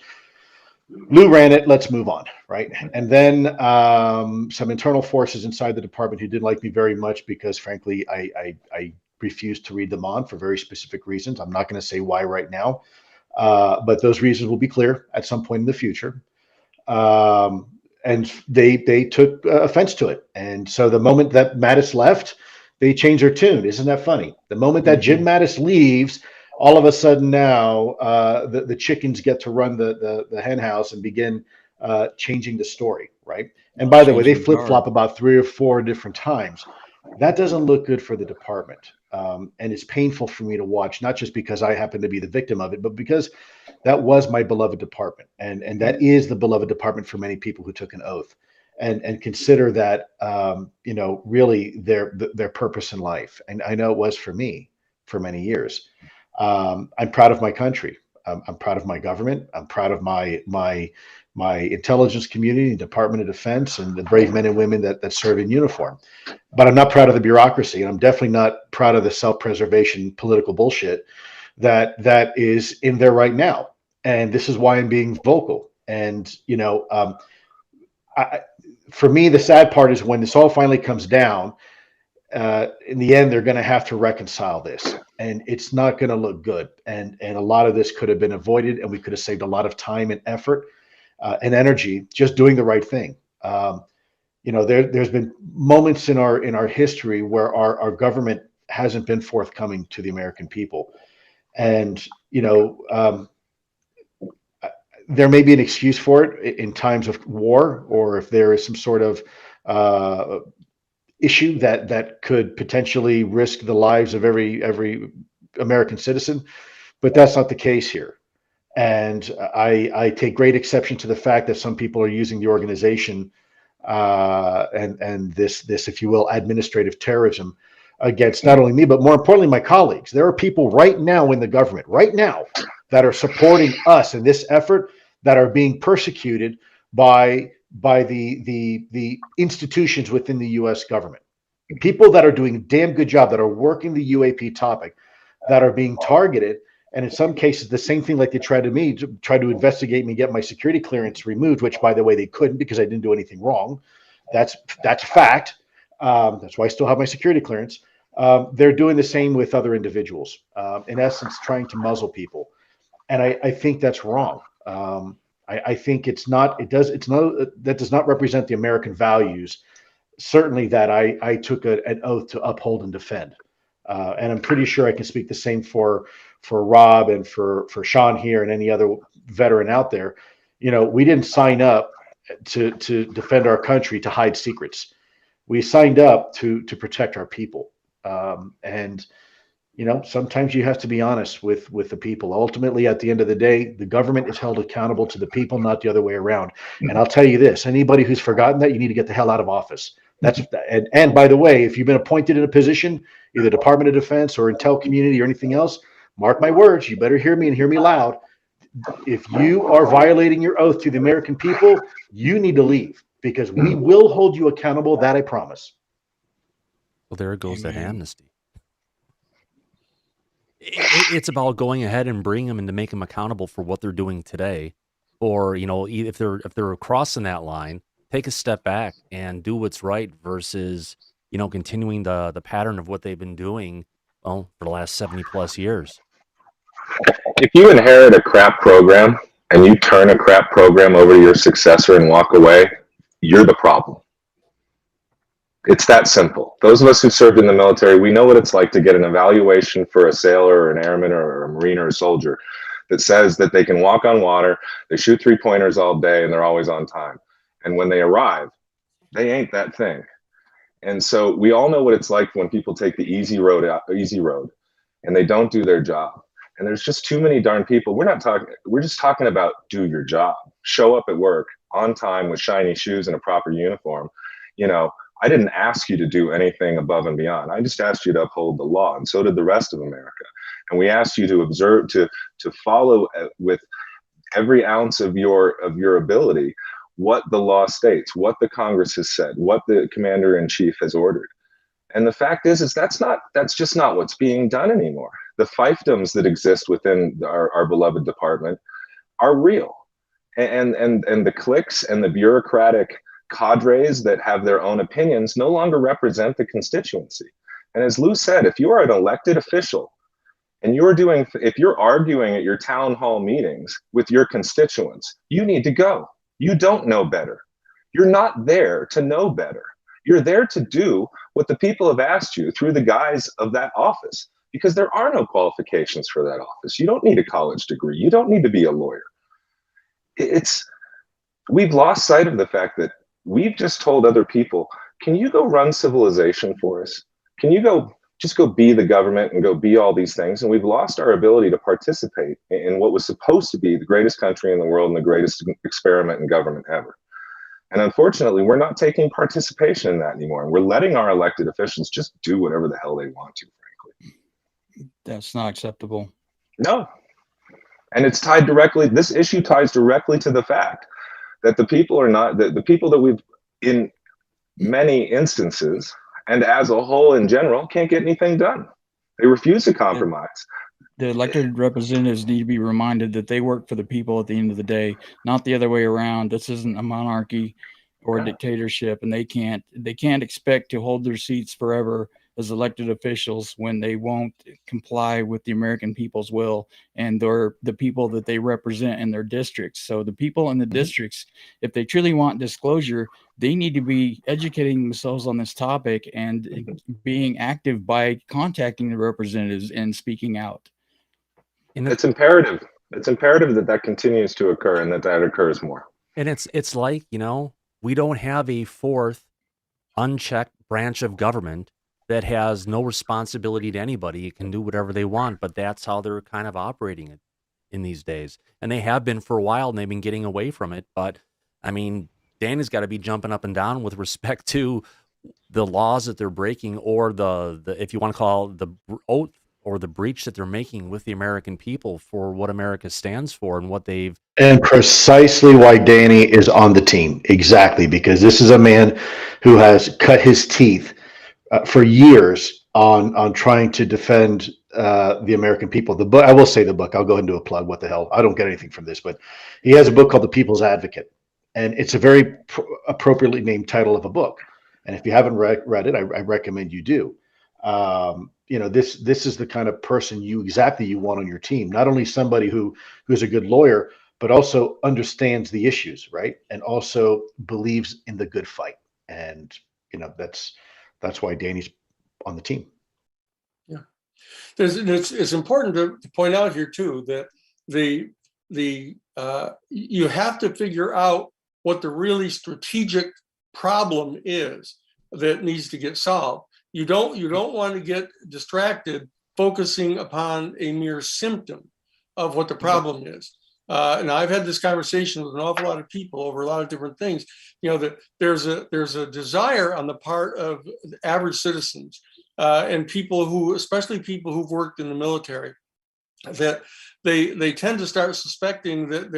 Lou ran it. Let's move on, right? And then some internal forces inside the department who didn't like me very much because, frankly, I refused to read them on for very specific reasons. I'm not going to say why right now, but those reasons will be clear at some point in the future. And they took offense to it. And so the moment that Mattis left, they changed their tune. Isn't that funny? The moment that Jim Mattis leaves, all of a sudden now the chickens get to run the hen house and begin changing the story, right? And by the way, they flip-flop about 3 or 4 different times. That doesn't look good for the department. And it's painful for me to watch, not just because I happen to be the victim of it, but because that was my beloved department. And that is the beloved department for many people who took an oath. and consider that, you know, really their purpose in life. And I know it was for me for many years. I'm proud of my country. I'm proud of my government. I'm proud of my intelligence community, Department of Defense, and the brave men and women that serve in uniform. But I'm not proud of the bureaucracy, and I'm definitely not proud of the self-preservation political bullshit that is in there right now. And this is why I'm being vocal. And you know, for me, the sad part is when this all finally comes down. In the end, they're going to have to reconcile this, and it's not going to look good. And a lot of this could have been avoided, and we could have saved a lot of time and effort and energy just doing the right thing. You know, there's been moments in our history where our government hasn't been forthcoming to the American people, and you know, there may be an excuse for it in times of war, or if there is some sort of issue that could potentially risk the lives of every American citizen, but that's not the case here. And I take great exception to the fact that some people are using the organization and this, if you will, administrative terrorism against not only me, but more importantly, my colleagues. There are people right now in the government, right now, that are supporting us in this effort, that are being persecuted by the institutions within the U.S. government. People that are doing a damn good job, that are working the UAP topic, that are being targeted, and in some cases, the same thing like they tried to try to investigate me, get my security clearance removed, which, by the way, they couldn't because I didn't do anything wrong. That's a fact. That's why I still have my security clearance. They're doing the same with other individuals, in essence, trying to muzzle people, and I think that's wrong. I think that does not represent the American values, certainly that I took an oath to uphold and defend. And I'm pretty sure I can speak the same for Rob and for Sean here and any other veteran out there. You know, we didn't sign up to defend our country to hide secrets. We signed up to protect our people. And you know, sometimes you have to be honest with the people. Ultimately, at the end of the day, the government is held accountable to the people, not the other way around. And I'll tell you this: anybody who's forgotten that, you need to get the hell out of office. And by the way, if you've been appointed in a position, either Department of Defense or Intel community or anything else, mark my words, you better hear me and hear me loud. If you are violating your oath to the American people, you need to leave, because we will hold you accountable. That I promise. Well, there goes that amnesty. It's about going ahead and bringing them and to make them accountable for what they're doing today. Or, you know, if they're crossing that line, take a step back and do what's right versus, you know, continuing the pattern of what they've been doing, well, for the last 70 plus years. If you inherit a crap program and you turn a crap program over to your successor and walk away, you're the problem. It's that simple. Those of us who served in the military, we know what it's like to get an evaluation for a sailor or an airman or a marine or a soldier that says that they can walk on water, they shoot 3-pointers all day, and they're always on time. And when they arrive, they ain't that thing. And so we all know what it's like when people take the easy road and they don't do their job. And there's just too many darn people. We're just talking about do your job. Show up at work on time with shiny shoes and a proper uniform. You know, I didn't ask you to do anything above and beyond. I just asked you to uphold the law, and so did the rest of America. And we asked you to observe, to follow with every ounce of your ability what the law states, what the Congress has said, what the commander-in-chief has ordered. And the fact is that's just not what's being done anymore. The fiefdoms that exist within our beloved department are real. And the cliques and the bureaucratic cadres that have their own opinions no longer represent the constituency. And as Lou said, if you are an elected official and if you're arguing at your town hall meetings with your constituents, you need to go. You don't know better. You're not there to know better. You're there to do what the people have asked you through the guise of that office, because there are no qualifications for that office. You don't need a college degree. You don't need to be a lawyer. We've lost sight of the fact that we've just told other people, can you go run civilization for us? Can you just go be the government and go be all these things? And we've lost our ability to participate in what was supposed to be the greatest country in the world and the greatest experiment in government ever. And unfortunately, we're not taking participation in that anymore. And we're letting our elected officials just do whatever the hell they want to, frankly. That's not acceptable. No. And it's tied directly, this issue ties directly to the fact that the people are not, the people that we've, in many instances, and as a whole in general, can't get anything done. They refuse to compromise. The elected representatives need to be reminded that they work for the people at the end of the day, not the other way around. This isn't a monarchy or a dictatorship, and they can't expect to hold their seats forever as elected officials when they won't comply with the American people's will and they're the people that they represent in their districts. So the people in the districts, if they truly want disclosure, they need to be educating themselves on this topic and being active by contacting the representatives and speaking out. And it's imperative. It's imperative that that continues to occur and that that occurs more. And it's like, you know, we don't have a fourth unchecked branch of government that has no responsibility to anybody. It can do whatever they want, but that's how they're kind of operating it in these days. And they have been for a while, and they've been getting away from it. But I mean, Danny's got to be jumping up and down with respect to the laws that they're breaking, or the if you want to call it the oath or the breach that they're making with the American people for what America stands for and what they've. And precisely why Danny is on the team. Exactly, because this is a man who has cut his teeth for years on trying to defend the American people. The book, I will say the book, I'll go into a plug. What the hell? I don't get anything from this, but he has a book called The People's Advocate. And it's a very appropriately named title of a book. And if you haven't read it, I recommend you do. You know, this is the kind of person you want on your team. Not only somebody who's a good lawyer, but also understands the issues, right? And also believes in the good fight. And, you know, that's why Danny's on the team. Yeah. It's important to point out here too, that you have to figure out what the really strategic problem is that needs to get solved. You don't want to get distracted focusing upon a mere symptom of what the problem is. And I've had this conversation with an awful lot of people over a lot of different things. You know, that there's a desire on the part of average citizens and people who, especially people who've worked in the military, that they tend to start suspecting that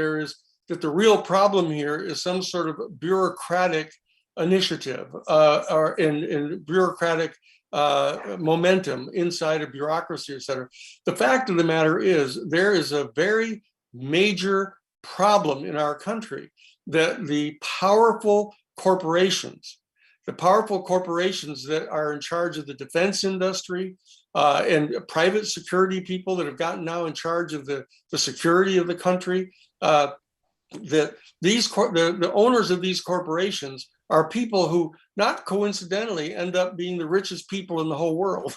that the real problem here is some sort of bureaucratic initiative or in bureaucratic momentum inside a bureaucracy, et cetera. The fact of the matter is there is a very major problem in our country that the powerful corporations that are in charge of the defense industry and private security people that have gotten now in charge of the security of the country, that the owners of these corporations are people who, not coincidentally, end up being the richest people in the whole world.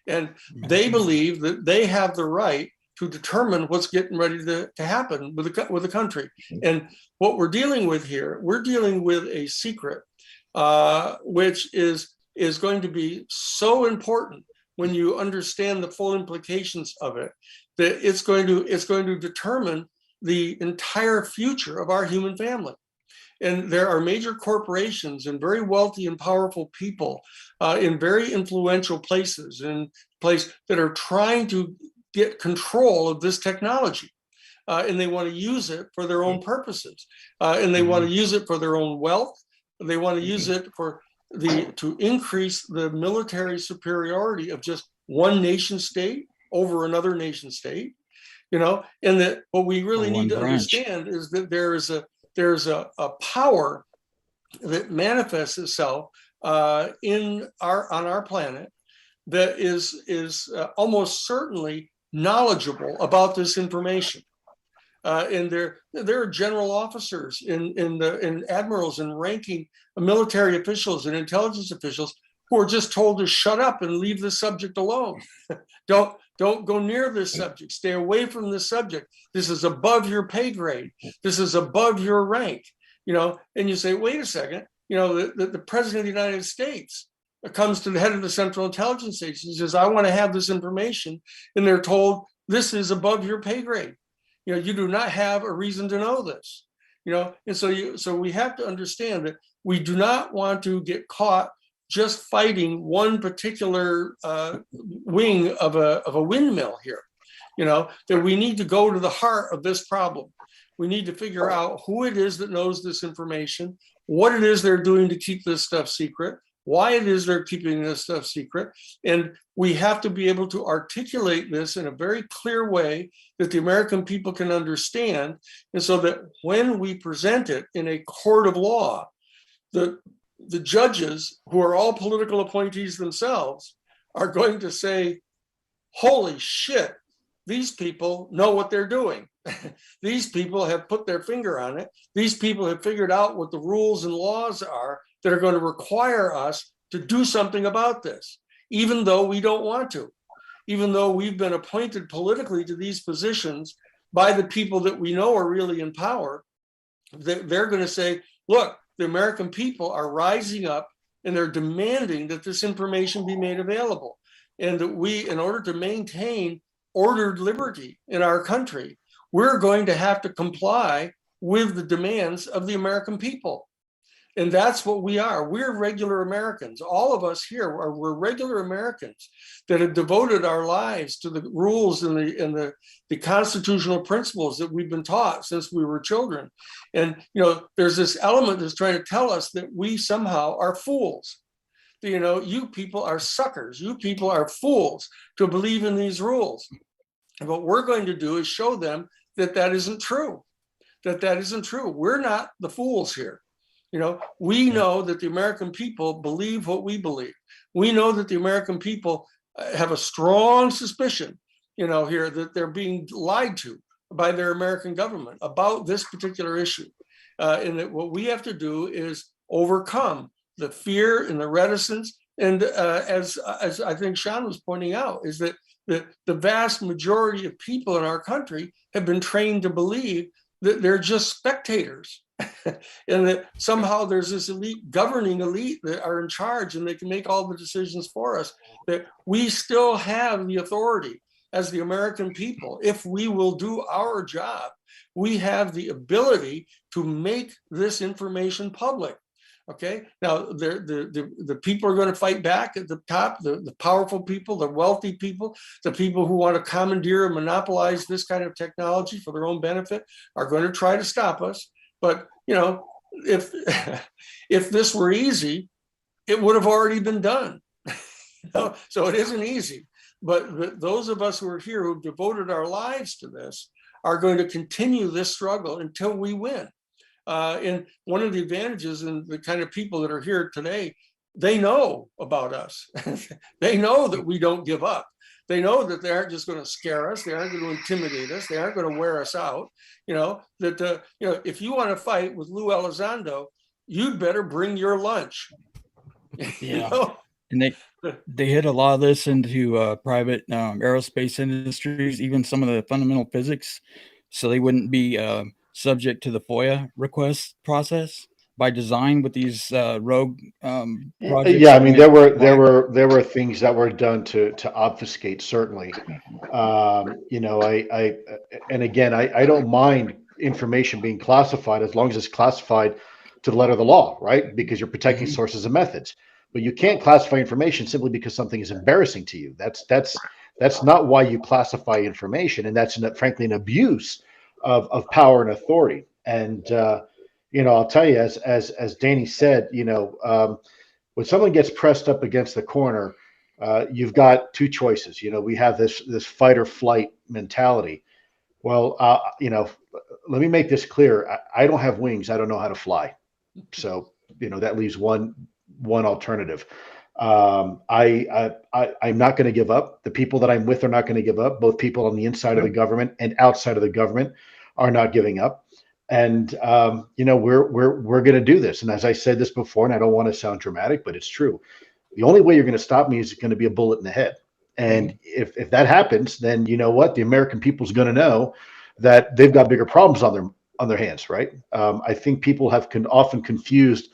And they believe that they have the right to determine what's getting ready to happen with the country. And what we're dealing with here, we're dealing with a secret, which is going to be so important when you understand the full implications of it, that it's going to determine the entire future of our human family. And there are major corporations and very wealthy and powerful people in very influential places that are trying to get control of this technology. And they want to use it for their own purposes. And they want to use it for their own wealth. They want to use it to increase the military superiority of just one nation state over another nation state. You know, and that what we really need to understand is that there's a power that manifests itself on our planet that is almost certainly knowledgeable about this information. And there are general officers and admirals and ranking military officials and intelligence officials who are just told to shut up and leave the subject alone. Don't go near this subject. Stay away from this subject. This is above your pay grade. This is above your rank. You know, and you say, wait a second. You know, the president of the United States comes to the head of the Central Intelligence Agency and says, I want to have this information. And they're told, this is above your pay grade. You know, you do not have a reason to know this. And so we have to understand that we do not want to get caught just fighting one particular wing of a windmill here. That we need to go to the heart of this problem. We need to figure out who it is that knows this information, what it is they're doing to keep this stuff secret, why it is they're keeping this stuff secret. And we have to be able to articulate this in a very clear way that the American people can understand. And so that when we present it in a court of law, the judges, who are all political appointees themselves, are going to say, holy shit, these people know what they're doing. These people have put their finger on it. These people have figured out what the rules and laws are that are going to require us to do something about this, even though we don't want to, even though we've been appointed politically to these positions by the people that we know are really in power. They're going to say, look, the American people are rising up and they're demanding that this information be made available. And that we, in order to maintain ordered liberty in our country, we're going to have to comply with the demands of the American people. And that's what we are. We're regular Americans. All of us here we're regular Americans that have devoted our lives to the rules and the constitutional principles that we've been taught since we were children. And there's this element that's trying to tell us that we somehow are fools. You people are suckers. You people are fools to believe in these rules. And what we're going to do is show them that isn't true. That isn't true. We're not the fools here. We know that the American people believe what we believe. We know that the American people have a strong suspicion, here that they're being lied to by their American government about this particular issue. And that what we have to do is overcome the fear and the reticence. And as I think Sean was pointing out, is that the vast majority of people in our country have been trained to believe that they're just spectators. And that somehow there's this governing elite that are in charge and they can make all the decisions for us, that we still have the authority as the American people. If we will do our job, we have the ability to make this information public. Okay, now the people are going to fight back at the top, the powerful people, the wealthy people, the people who want to commandeer and monopolize this kind of technology for their own benefit are going to try to stop us. But if this were easy, it would have already been done. So it isn't easy. But those of us who are here who've devoted our lives to this are going to continue this struggle until we win. And one of the advantages and the kind of people that are here today, they know about us. They know that we don't give up. They know that they aren't just going to scare us. They aren't going to intimidate us. They aren't going to wear us out. If you want to fight with LUE Elizondo, you'd better bring your lunch. Yeah. And they hit a lot of this into private aerospace industries, even some of the fundamental physics, so they wouldn't be subject to the FOIA request process by design with these rogue projects. Yeah, I mean there were things that were done to obfuscate, certainly. I don't mind information being classified as long as it's classified to the letter of the law, right? Because you're protecting sources and methods. But you can't classify information simply because something is embarrassing to you. That's not why you classify information, and that's frankly an abuse of power and authority. And I'll tell you, as Danny said, when someone gets pressed up against the corner, you've got two choices. We have this fight or flight mentality. Well, let me make this clear. I don't have wings. I don't know how to fly. So, that leaves one alternative. I'm not going to give up. The people that I'm with are not going to give up. Both people on the inside of the government and outside of the government are not giving up. And we're going to do this. And as I said this before, and I don't want to sound dramatic, but it's true. The only way you're going to stop me is going to be a bullet in the head. And if that happens, then you know what? The American people is going to know that they've got bigger problems on their hands, right? I think people have often confused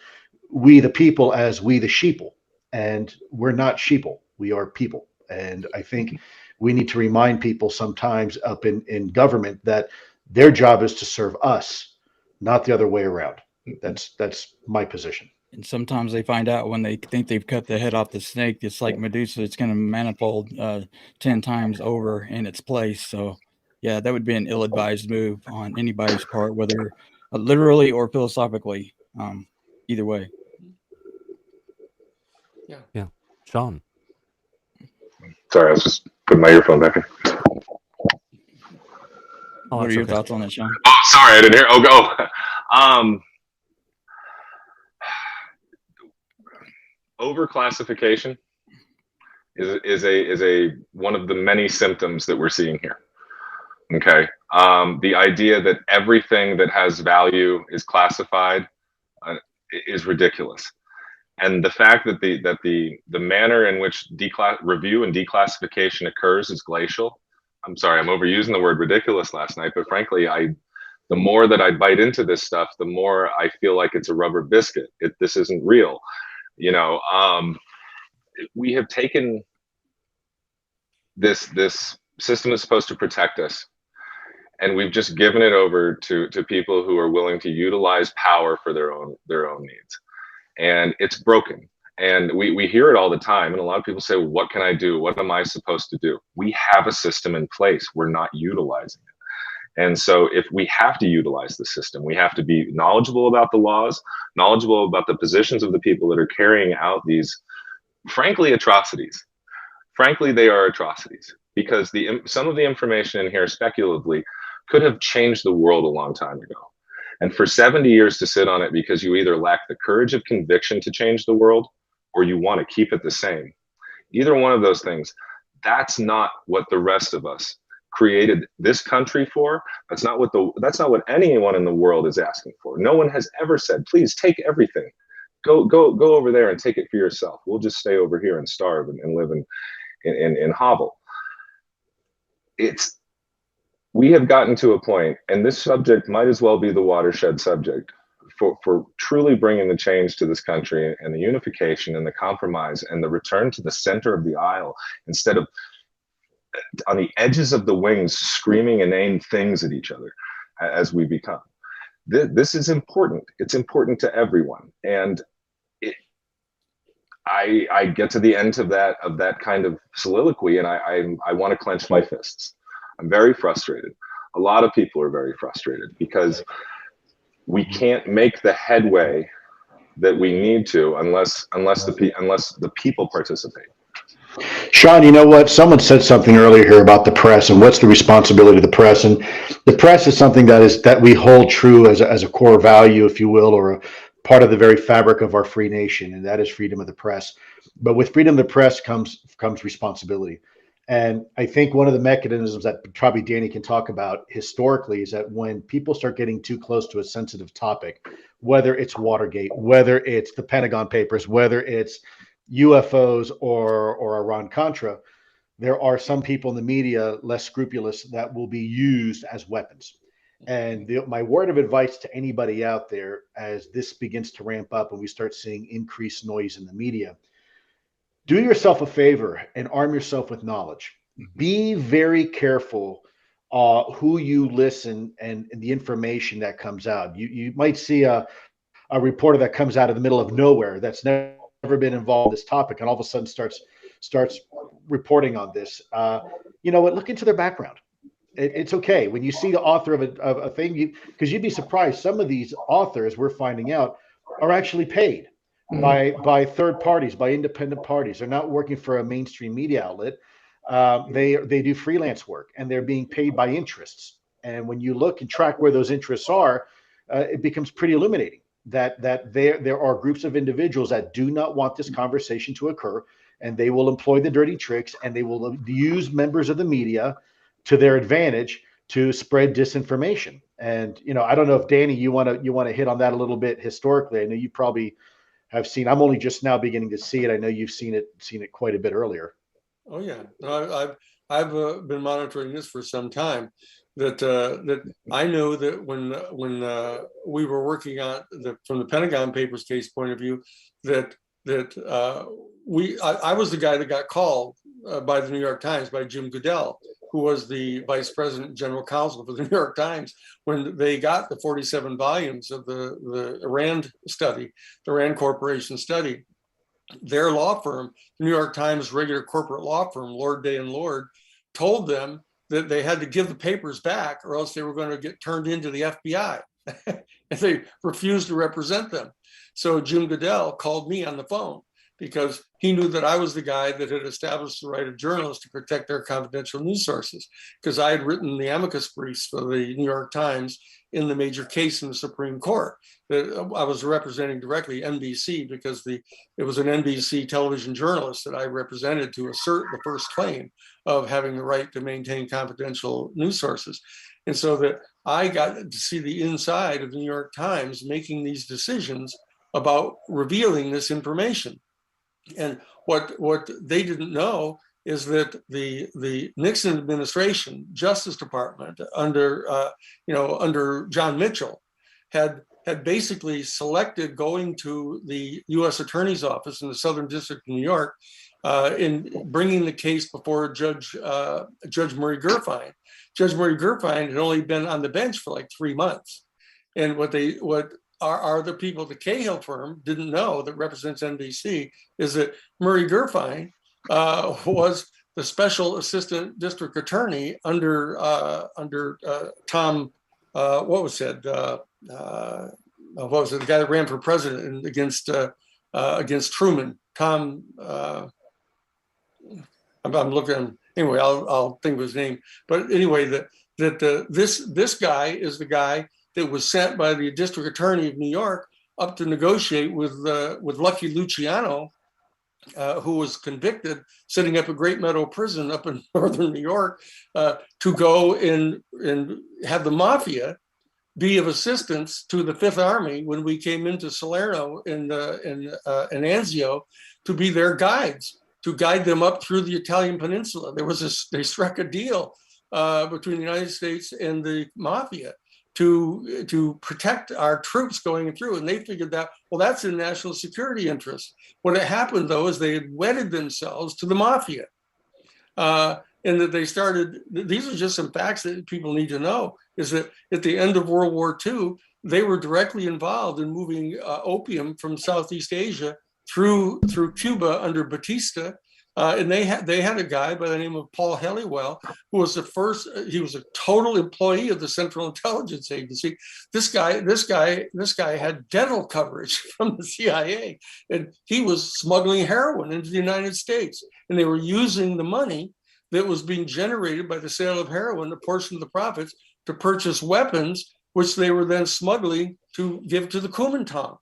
we the people as we the sheeple, and we're not sheeple. We are people. And I think we need to remind people sometimes up in government that their job is to serve us, not the other way around. That's my position. And sometimes they find out when they think they've cut the head off the snake, it's like Medusa, it's going to manifold 10 times over in its place. So, yeah, that would be an ill-advised move on anybody's part, whether literally or philosophically, either way. Yeah. Sean. Sorry, I was just putting my earphone back in. Oh, What are that's your okay. thoughts on that, Sean? Oh, sorry, I didn't hear. Oh, go. Overclassification is a one of the many symptoms that we're seeing here. Okay, the idea that everything that has value is classified is ridiculous, and the fact that the manner in which review and declassification occurs is glacial. I'm sorry, I'm overusing the word ridiculous last night, but frankly, the more that I bite into this stuff, the more I feel like it's a rubber biscuit. This isn't real. You know, we have taken this system that's supposed to protect us, and we've just given it over to people who are willing to utilize power for their own needs, and it's broken. And we hear it all the time, and a lot of people say, well, what can I do? What am I supposed to do? We have a system in place. We're not utilizing it. And so if we have to utilize the system, we have to be knowledgeable about the laws, knowledgeable about the positions of the people that are carrying out these, frankly, atrocities. Frankly, they are atrocities, because some of the information in here speculatively could have changed the world a long time ago. And for 70 years to sit on it because you either lack the courage of conviction to change the world or you want to keep it the same. Either one of those things, that's not what the rest of us created this country for. That's not what anyone in the world is asking for. No one has ever said, please take everything. Go over there and take it for yourself. We'll just stay over here and starve and live in hovel. We have gotten to a point, and this subject might as well be the watershed subject for truly bringing the change to this country, and the unification and the compromise and the return to the center of the aisle, instead of on the edges of the wings screaming inane things at each other as we become. This is important. It's important to everyone. And I get to the end of that kind of soliloquy, and I want to clench my fists. I'm very frustrated. A lot of people are very frustrated because we can't make the headway that we need to unless the people participate. Sean, you know what? Someone said something earlier here about the press and what's the responsibility of the press. And the press is something that we hold true as a core value, if you will, or a part of the very fabric of our free nation, and that is freedom of the press. But with freedom of the press comes responsibility. And I think one of the mechanisms that probably Danny can talk about historically is that when people start getting too close to a sensitive topic, whether it's Watergate, whether it's the Pentagon Papers, whether it's UFOs or Iran-Contra, there are some people in the media less scrupulous that will be used as weapons. And my word of advice to anybody out there, as this begins to ramp up and we start seeing increased noise in the media, do yourself a favor and arm yourself with knowledge. Be very careful who you listen and the information that comes out. You might see a reporter that comes out of the middle of nowhere that's never been involved in this topic and all of a sudden starts reporting on this. You know what? Look into their background. It's okay when you see the author of a thing, because you'd be surprised. Some of these authors, we're finding out, are actually paid by third parties, by independent parties. They're not working for a mainstream media outlet. They do freelance work and they're being paid by interests. And when you look and track where those interests are, it becomes pretty illuminating that there are groups of individuals that do not want this conversation to occur, and they will employ the dirty tricks and they will use members of the media to their advantage to spread disinformation. And I don't know if Danny, you want to hit on that a little bit historically. I know you probably have seen. I'm only just now beginning to see it. I know you've seen it quite a bit earlier. Oh yeah, no, I've been monitoring this for some time. That I know that when we were working on from the Pentagon Papers case point of view, that I was the guy that got called by the New York Times by Jim Goodell who was the vice president general counsel for the New York Times, when they got the 47 volumes of the Rand study, the Rand Corporation study, their law firm, the New York Times regular corporate law firm, Lord, Day and Lord, told them that they had to give the papers back or else they were going to get turned into the FBI. And they refused to represent them. So Jim Goodell called me on the phone because he knew that I was the guy that had established the right of journalists to protect their confidential news sources, because I had written the amicus briefs for the New York Times in the major case in the Supreme Court. I was representing directly NBC because it was an NBC television journalist that I represented to assert the first claim of having the right to maintain confidential news sources. And so that I got to see the inside of the New York Times making these decisions about revealing this information. And what they didn't know is that the Nixon administration, Justice Department under John Mitchell had basically selected going to the U.S. Attorney's Office in the Southern District of New York in bringing the case before Judge Murray Gerfine. Judge Murray Gerfine had only been on the bench for like 3 months. And what our the people at the Cahill firm didn't know that represents NBC is that Murray Gerfine was the special assistant district attorney under Tom, what was it? The guy that ran for president against Truman? Tom. I'm looking. Anyway, I'll think of his name. But anyway, this guy is the guy that was sent by the district attorney of New York up to negotiate with Lucky Luciano, who was convicted, setting up a Great Meadow prison up in northern New York, to go and have the mafia be of assistance to the Fifth Army when we came into Salerno in Anzio, to be their guides, to guide them up through the Italian peninsula. They struck a deal between the United States and the mafia to protect our troops going through. And they figured that, well, that's in national security interest. What had happened, though, is they had wedded themselves to the mafia. And that they started, these are just some facts that people need to know, is that at the end of World War II, they were directly involved in moving opium from Southeast Asia through Cuba under Batista. And they had a guy by the name of Paul Helliwell, who was he was a total employee of the Central Intelligence Agency. This guy had dental coverage from the CIA, and he was smuggling heroin into the United States. And they were using the money that was being generated by the sale of heroin, a portion of the profits, to purchase weapons, which they were then smuggling to give to the Kuomintang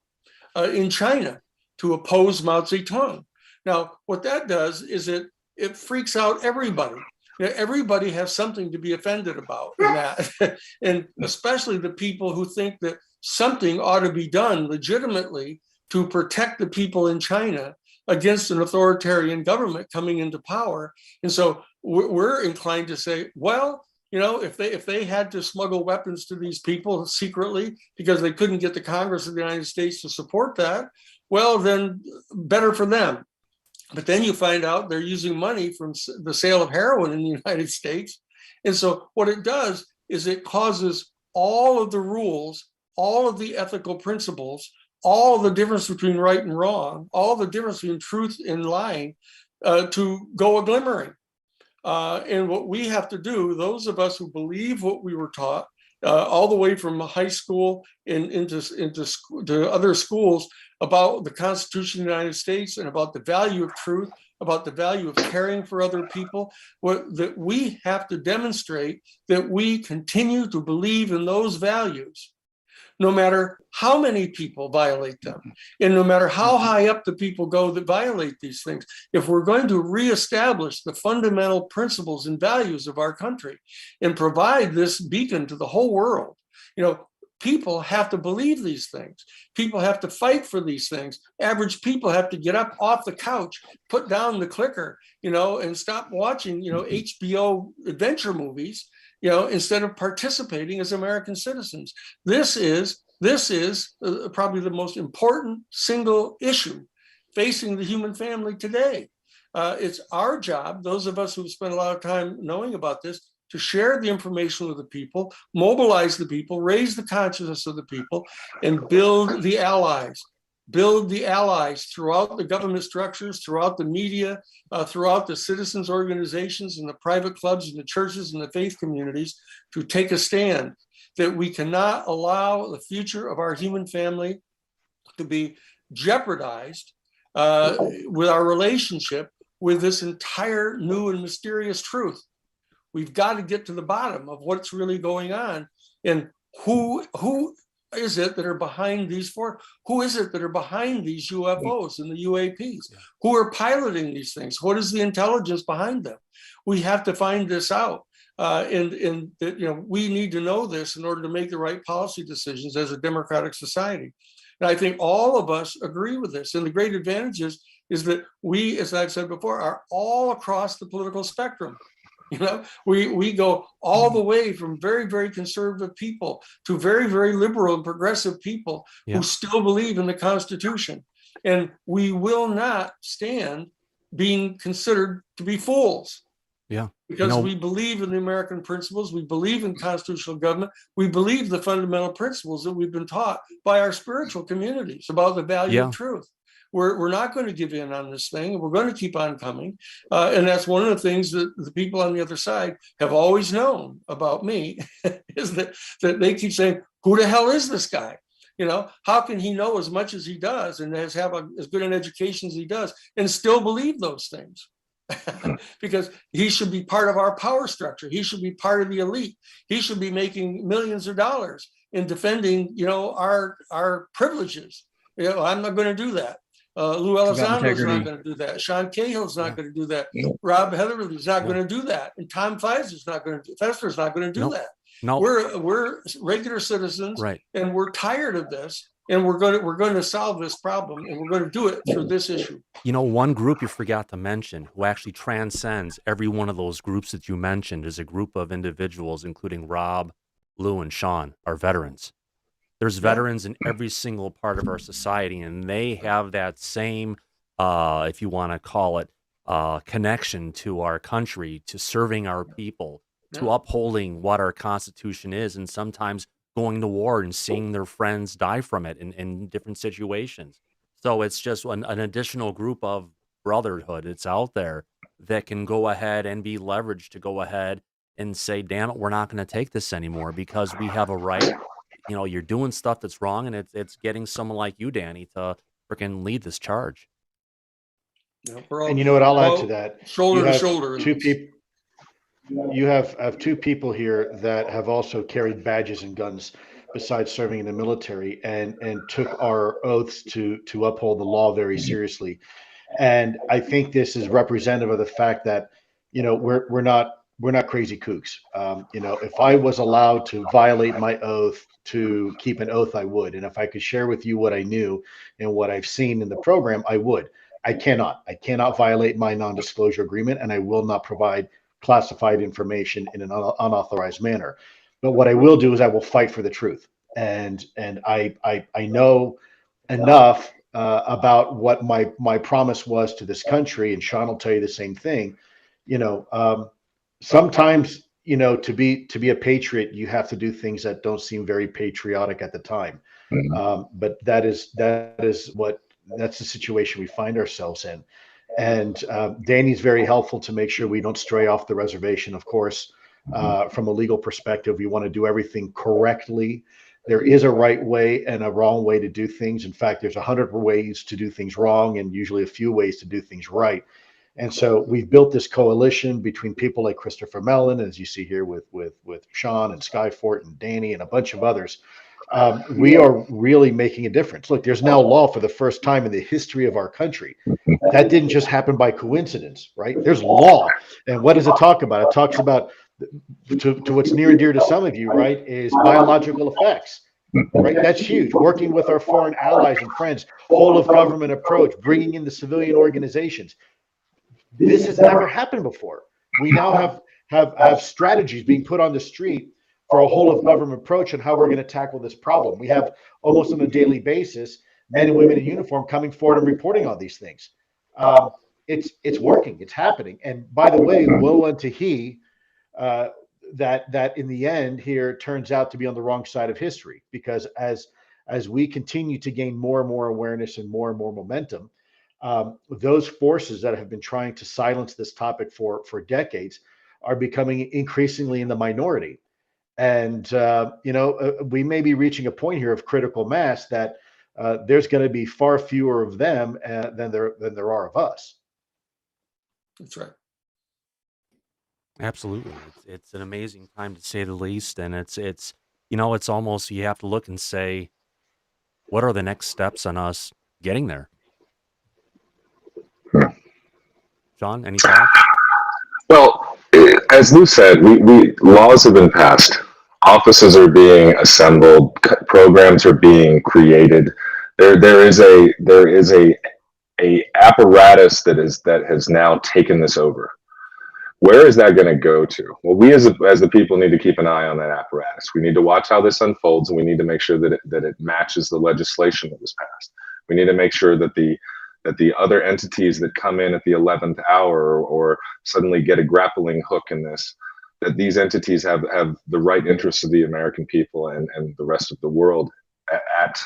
in China to oppose Mao Zedong. Now, what that does is it freaks out everybody. Everybody has something to be offended about in that, and especially the people who think that something ought to be done legitimately to protect the people in China against an authoritarian government coming into power. And so we're inclined to say, well, if they had to smuggle weapons to these people secretly because they couldn't get the Congress of the United States to support that, well, then better for them. But then you find out they're using money from the sale of heroin in the United States. And so what it does is it causes all of the rules, all of the ethical principles, all the difference between right and wrong, all the difference between truth and lying to go a glimmering. And what we have to do, those of us who believe what we were taught, all the way from high school into other schools, about the Constitution of the United States and about the value of truth, about the value of caring for other people, that we have to demonstrate that we continue to believe in those values, no matter how many people violate them, and no matter how high up the people go that violate these things. If we're going to reestablish the fundamental principles and values of our country and provide this beacon to the whole world, people have to believe these things. People have to fight for these things. Average people have to get up off the couch, put down the clicker, and stop watching, HBO adventure movies, instead of participating as American citizens. This is probably the most important single issue facing the human family today. It's our job, those of us who've spent a lot of time knowing about this, to share the information with the people, mobilize the people, raise the consciousness of the people, and build the allies. Build the allies throughout the government structures, throughout the media, throughout the citizens organizations and the private clubs and the churches and the faith communities to take a stand that we cannot allow the future of our human family to be jeopardized with our relationship with this entire new and mysterious truth. We've got to get to the bottom of what's really going on, and who is it that are behind these who is it that are behind these UFOs and the UAPs? Who are piloting these things? What is the intelligence behind them? We have to find this out. And that, we need to know this in order to make the right policy decisions as a democratic society. And I think all of us agree with this. And the great advantage is that we, as I've said before, are all across the political spectrum. We go all the way from very, very conservative people to very, very liberal and progressive people who still believe in the Constitution. And we will not stand being considered to be fools. Yeah. Because we believe in the American principles, we believe in constitutional government, we believe the fundamental principles that we've been taught by our spiritual communities about the value of truth. We're not going to give in on this thing, and we're going to keep on coming. And that's one of the things that the people on the other side have always known about me, is that they keep saying, who the hell is this guy? How can he know as much as he does and have as good an education as he does and still believe those things? Because he should be part of our power structure. He should be part of the elite. He should be making millions of dollars in defending, our privileges. I'm not going to do that. LUE ELIZONDO is not going to do that. Sean CAHILL is not going to do that. Rob Heatherly is not going to do that. And Tom Feister's not going to. Feister's not going to do that. No, we're regular citizens, and we're tired of this. And we're going to solve this problem, and we're going to do it through this issue. One group you forgot to mention who actually transcends every one of those groups that you mentioned is a group of individuals, including Rob, Lou, and Sean, are veterans. There's veterans in every single part of our society, and they have that same, if you want to call it, connection to our country, to serving our people, to upholding what our Constitution is, and sometimes going to war and seeing their friends die from it in different situations. So it's just an additional group of brotherhood. It's out there that can go ahead and be leveraged to go ahead and say, damn it, we're not going to take this anymore because we have a right. You're doing stuff that's wrong, and it's getting someone like you, Danny, to freaking lead this charge. And you know what? I'll add to that. Shoulder to shoulder. Two people. You have two people here that have also carried badges and guns besides serving in the military, and took our oaths to uphold the law very seriously. And I think this is representative of the fact that, we're not crazy kooks. If I was allowed to violate my oath to keep an oath, I would. And if I could share with you what I knew and what I've seen in the program, I would. I cannot violate my non-disclosure agreement, and I will not provide classified information in an unauthorized manner. But what I will do is I will fight for the truth. And I know enough about what my promise was to this country, and Sean will tell you the same thing. Sometimes, to be a patriot, you have to do things that don't seem very patriotic at the time. But that's the situation we find ourselves in. And Danny's very helpful to make sure we don't stray off the reservation. Of course, from a legal perspective, we want to do everything correctly. There is a right way and a wrong way to do things. In fact, there's 100 ways to do things wrong and usually a few ways to do things right. And so we've built this coalition between people like Christopher Mellon, as you see here with Sean and Skyfort and Danny and a bunch of others. We are really making a difference. Look, there's now law for the first time in the history of our country. That didn't just happen by coincidence, right? There's law. And what does it talk about? It talks about, to what's near and dear to some of you, right, is biological effects, right? That's huge. Working with our foreign allies and friends, whole of government approach, bringing in the civilian organizations. This has never happened before. We now have strategies being put on the street for a whole of government approach on how we're going to tackle this problem. We have almost on a daily basis men and women in uniform coming forward and reporting on these things. it's working, it's happening. And by the way, woe unto he that in the end here turns out to be on the wrong side of history, because as we continue to gain more and more awareness and more momentum, those forces that have been trying to silence this topic for decades are becoming increasingly in the minority. And we may be reaching a point here of critical mass that there's going to be far fewer of them than there are of us. That's right. Absolutely. It's an amazing time to say the least. And it's almost, you have to look and say, what are the next steps on us getting there? John, any thoughts? Well, as Lou said, we laws have been passed. Offices are being assembled. Programs are being created. There is a apparatus that has now taken this over. Where is that going to go to? Well, we as the people need to keep an eye on that apparatus. We need to watch how this unfolds, and we need to make sure that it matches the legislation that was passed. We need to make sure that the other entities that come in at the 11th hour or suddenly get a grappling hook in this, that these entities have the right interests of the American people and the rest of the world at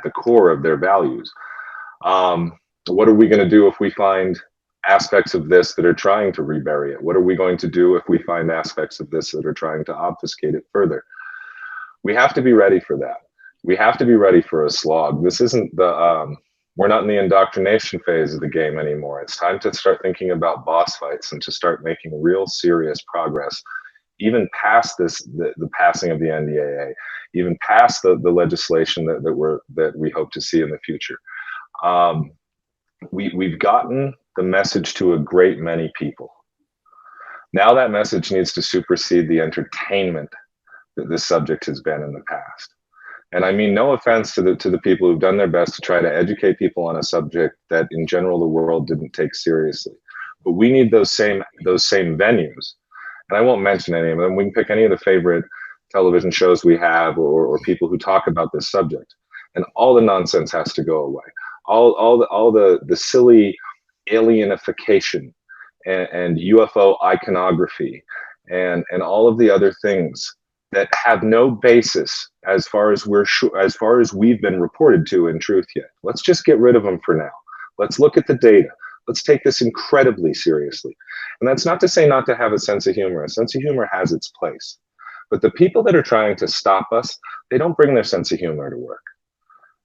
the core of their values. What are we going to do if we find aspects of this that are trying to rebury it? What are we going to do if we find aspects of this that are trying to obfuscate it further? We have to be ready for that. We have to be ready for a slog. This isn't we're not in the indoctrination phase of the game anymore. It's time to start thinking about boss fights and to start making real serious progress, even past the passing of the NDAA, even past the legislation that we hope to see in the future. We've gotten the message to a great many people. Now that message needs to supersede the entertainment that this subject has been in the past. And I mean no offense to the people who've done their best to try to educate people on a subject that in general the world didn't take seriously. But we need those same venues. And I won't mention any of them. We can pick any of the favorite television shows we have or people who talk about this subject. And all the nonsense has to go away. All the silly alienification and UFO iconography and all of the other things that have no basis as far as we've been reported to in truth yet. Let's just get rid of them for now. Let's look at the data. Let's take this incredibly seriously. And that's not to say not to have a sense of humor. A sense of humor has its place. But the people that are trying to stop us, they don't bring their sense of humor to work.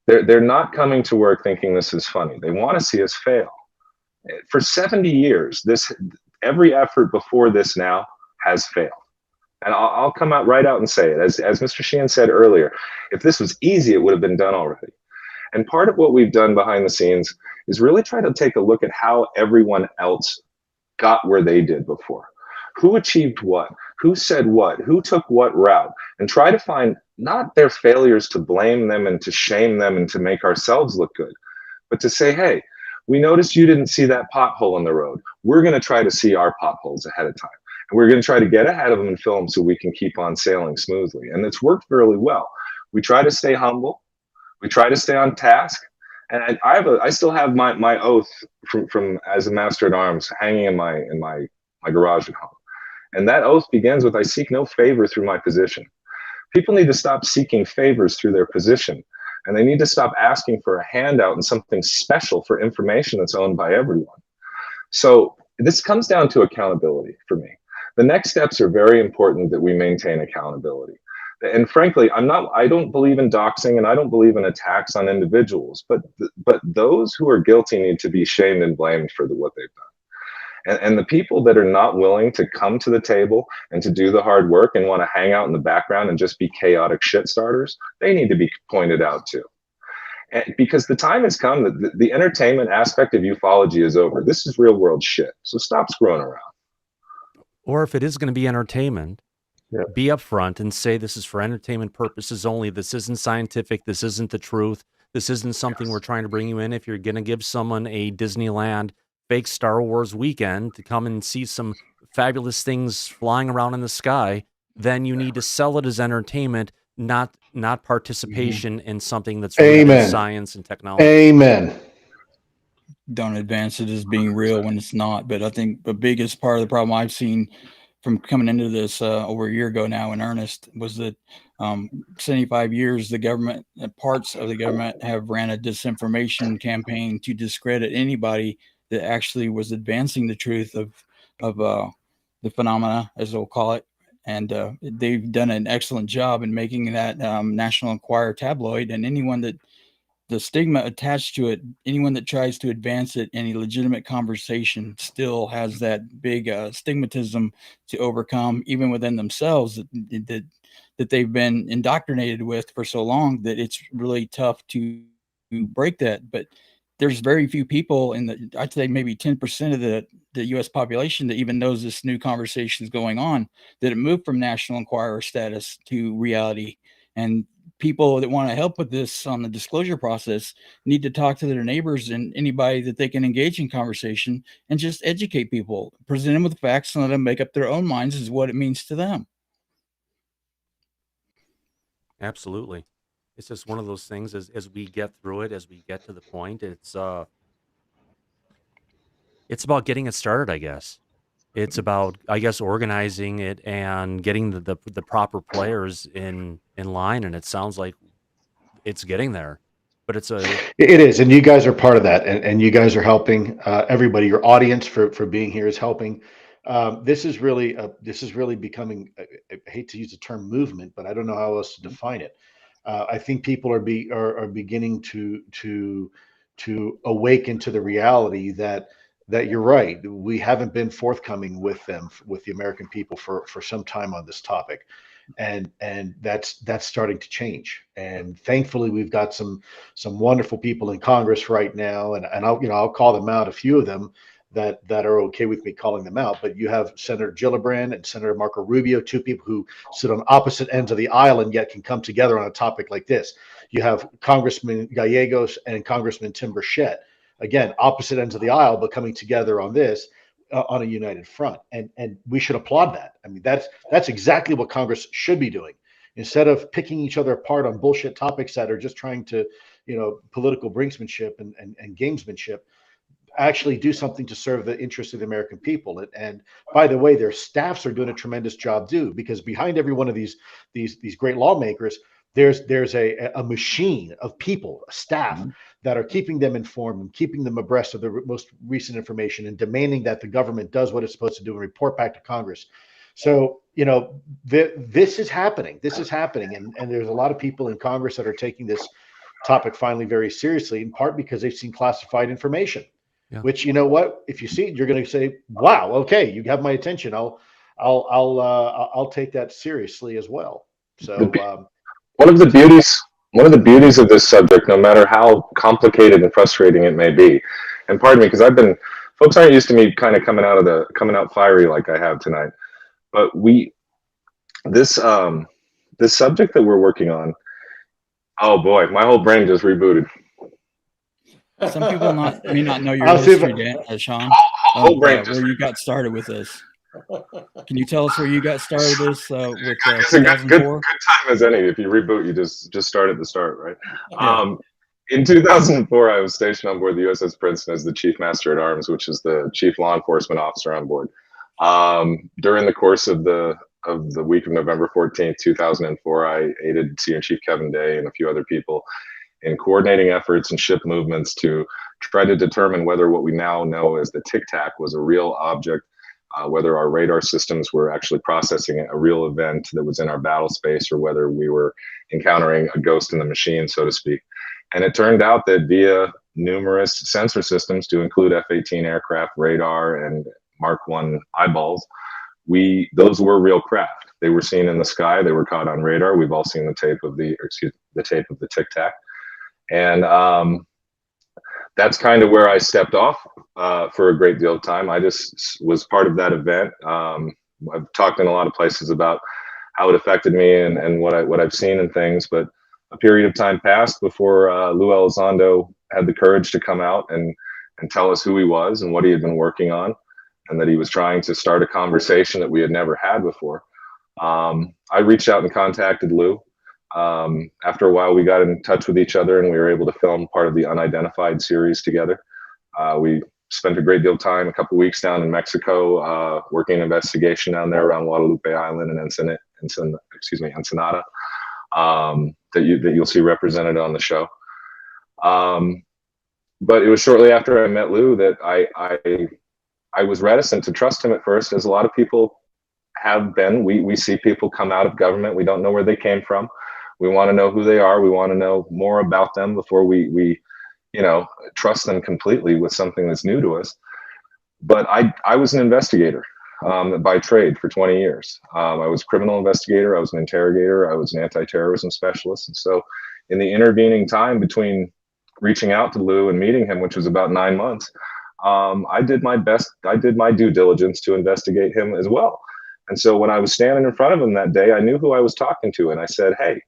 They're not coming to work thinking this is funny. They want to see us fail. For 70 years, every effort before this now has failed. And I'll come right out and say it. As Mr. Sheehan said earlier, if this was easy, it would have been done already. And part of what we've done behind the scenes is really try to take a look at how everyone else got where they did before. Who achieved what? Who said what? Who took what route? And try to find not their failures to blame them and to shame them and to make ourselves look good, but to say, hey, we noticed you didn't see that pothole in the road. We're going to try to see our potholes ahead of time. And we're going to try to get ahead of them and film so we can keep on sailing smoothly. And it's worked fairly well. We try to stay humble. We try to stay on task. And I still have my oath from as a master at arms hanging in my garage at home. And that oath begins with, I seek no favor through my position. People need to stop seeking favors through their position. And they need to stop asking for a handout and something special for information that's owned by everyone. So this comes down to accountability for me. The next steps are very important that we maintain accountability. And frankly, I don't believe in doxing and I don't believe in attacks on individuals, but those who are guilty need to be shamed and blamed for what they've done. And the people that are not willing to come to the table and to do the hard work and want to hang out in the background and just be chaotic shit starters, they need to be pointed out too. And because the time has come that the entertainment aspect of ufology is over. This is real world shit. So stop screwing around. Or if it is going to be entertainment, be upfront and say this is for entertainment purposes only. This isn't scientific. This isn't the truth. This isn't something we're trying to bring you in. If you're going to give someone a Disneyland fake Star Wars weekend to come and see some fabulous things flying around in the sky, then you need to sell it as entertainment, not participation in something that's rooted in science and technology. Amen. don't advance it as being real when it's not. But I think the biggest part of the problem I've seen from coming into this over a year ago now in earnest was that 75 years the government, parts of the government have ran a disinformation campaign to discredit anybody that actually was advancing the truth of the phenomena, as they'll call it. And they've done an excellent job in making that National Enquirer tabloid, and anyone that the stigma attached to it, anyone that tries to advance it in a legitimate conversation still has that big stigmatism to overcome, even within themselves, that they've been indoctrinated with for so long that it's really tough to break that. But there's very few people I'd say maybe 10% of the U.S. population that even knows this new conversation is going on, that have moved from National Enquirer status to reality. And people that want to help with this on the disclosure process need to talk to their neighbors and anybody that they can engage in conversation and just educate people, present them with facts, and let them make up their own minds as what it means to them. Absolutely. It's just one of those things as we get through it, as we get to the point, it's about getting it started, I guess. It's about, I guess, organizing it and getting the proper players in line, and it sounds like it's getting there. But it is, and you guys are part of that, and you guys are helping everybody. Your audience for being here is helping. This is really becoming. I hate to use the term movement, but I don't know how else to define it. I think people are beginning to awaken to the reality that you're right. We haven't been forthcoming with the American people for some time on this topic. And that's starting to change. And thankfully, we've got some wonderful people in Congress right now, and I'll call them out, a few of them that are okay with me calling them out. But you have Senator Gillibrand and Senator Marco Rubio, two people who sit on opposite ends of the aisle and yet can come together on a topic like this. You have Congressman Gallegos and Congressman Tim Burchett, again, opposite ends of the aisle, but coming together on this. On a united front, and we should applaud that. I mean, that's exactly what Congress should be doing, instead of picking each other apart on bullshit topics that are just trying to, political brinksmanship and gamesmanship. Actually do something to serve the interests of the American people. And by the way, their staffs are doing a tremendous job too, because behind every one of these great lawmakers, there's a machine of people, a staff that are keeping them informed and keeping them abreast of the most recent information and demanding that the government does what it's supposed to do and report back to Congress. So, this is happening. This is happening. And there's a lot of people in Congress that are taking this topic finally very seriously, in part because they've seen classified information, which, you know what, if you see it, you're going to say, wow, okay, you have my attention. I'll take that seriously as well. So, one of the beauties of this subject, no matter how complicated and frustrating it may be, and pardon me, because folks aren't used to me kind of coming out fiery like I have tonight, but this subject that we're working on, oh boy, my whole brain just rebooted. Some people may not know your history, Sean, where you got started with this. Can you tell us where you got started this with 2004? Good time as any. If you reboot, you just start at the start, right? Yeah. In 2004, I was stationed on board the USS Princeton as the Chief Master at Arms, which is the chief law enforcement officer on board. During the course of the week of November 14th, 2004, I aided Senior Chief Kevin Day and a few other people in coordinating efforts and ship movements to try to determine whether what we now know as the Tic Tac was a real object, whether our radar systems were actually processing a real event that was in our battle space, or whether we were encountering a ghost in the machine, so to speak. And it turned out that via numerous sensor systems, to include F-18 aircraft, radar, and Mark I eyeballs, those were real craft. They were seen in the sky. They were caught on radar. We've all seen the tape of the Tic Tac. And that's kind of where I stepped off for a great deal of time. I just was part of that event. I've talked in a lot of places about how it affected me and what I've seen and things, but a period of time passed before LUE Elizondo had the courage to come out and tell us who he was and what he had been working on, and that he was trying to start a conversation that we had never had before. I reached out and contacted LUE. After a while, we got in touch with each other and we were able to film part of the Unidentified series together. We spent a great deal of time, a couple of weeks down in Mexico, working an investigation down there around Guadalupe Island and Ensenada, that you'll see represented on the show. But it was shortly after I met Lou that I was reticent to trust him at first, as a lot of people have been. We see people come out of government. We don't know where they came from. We want to know who they are. We want to know more about them before we trust them completely with something that's new to us. But I was an investigator by trade for 20 years. I was a criminal investigator. I was an interrogator. I was an anti-terrorism specialist. And so in the intervening time between reaching out to Lou and meeting him, which was about 9 months, I did my best. I did my due diligence to investigate him as well. And so when I was standing in front of him that day, I knew who I was talking to. And I said, hey,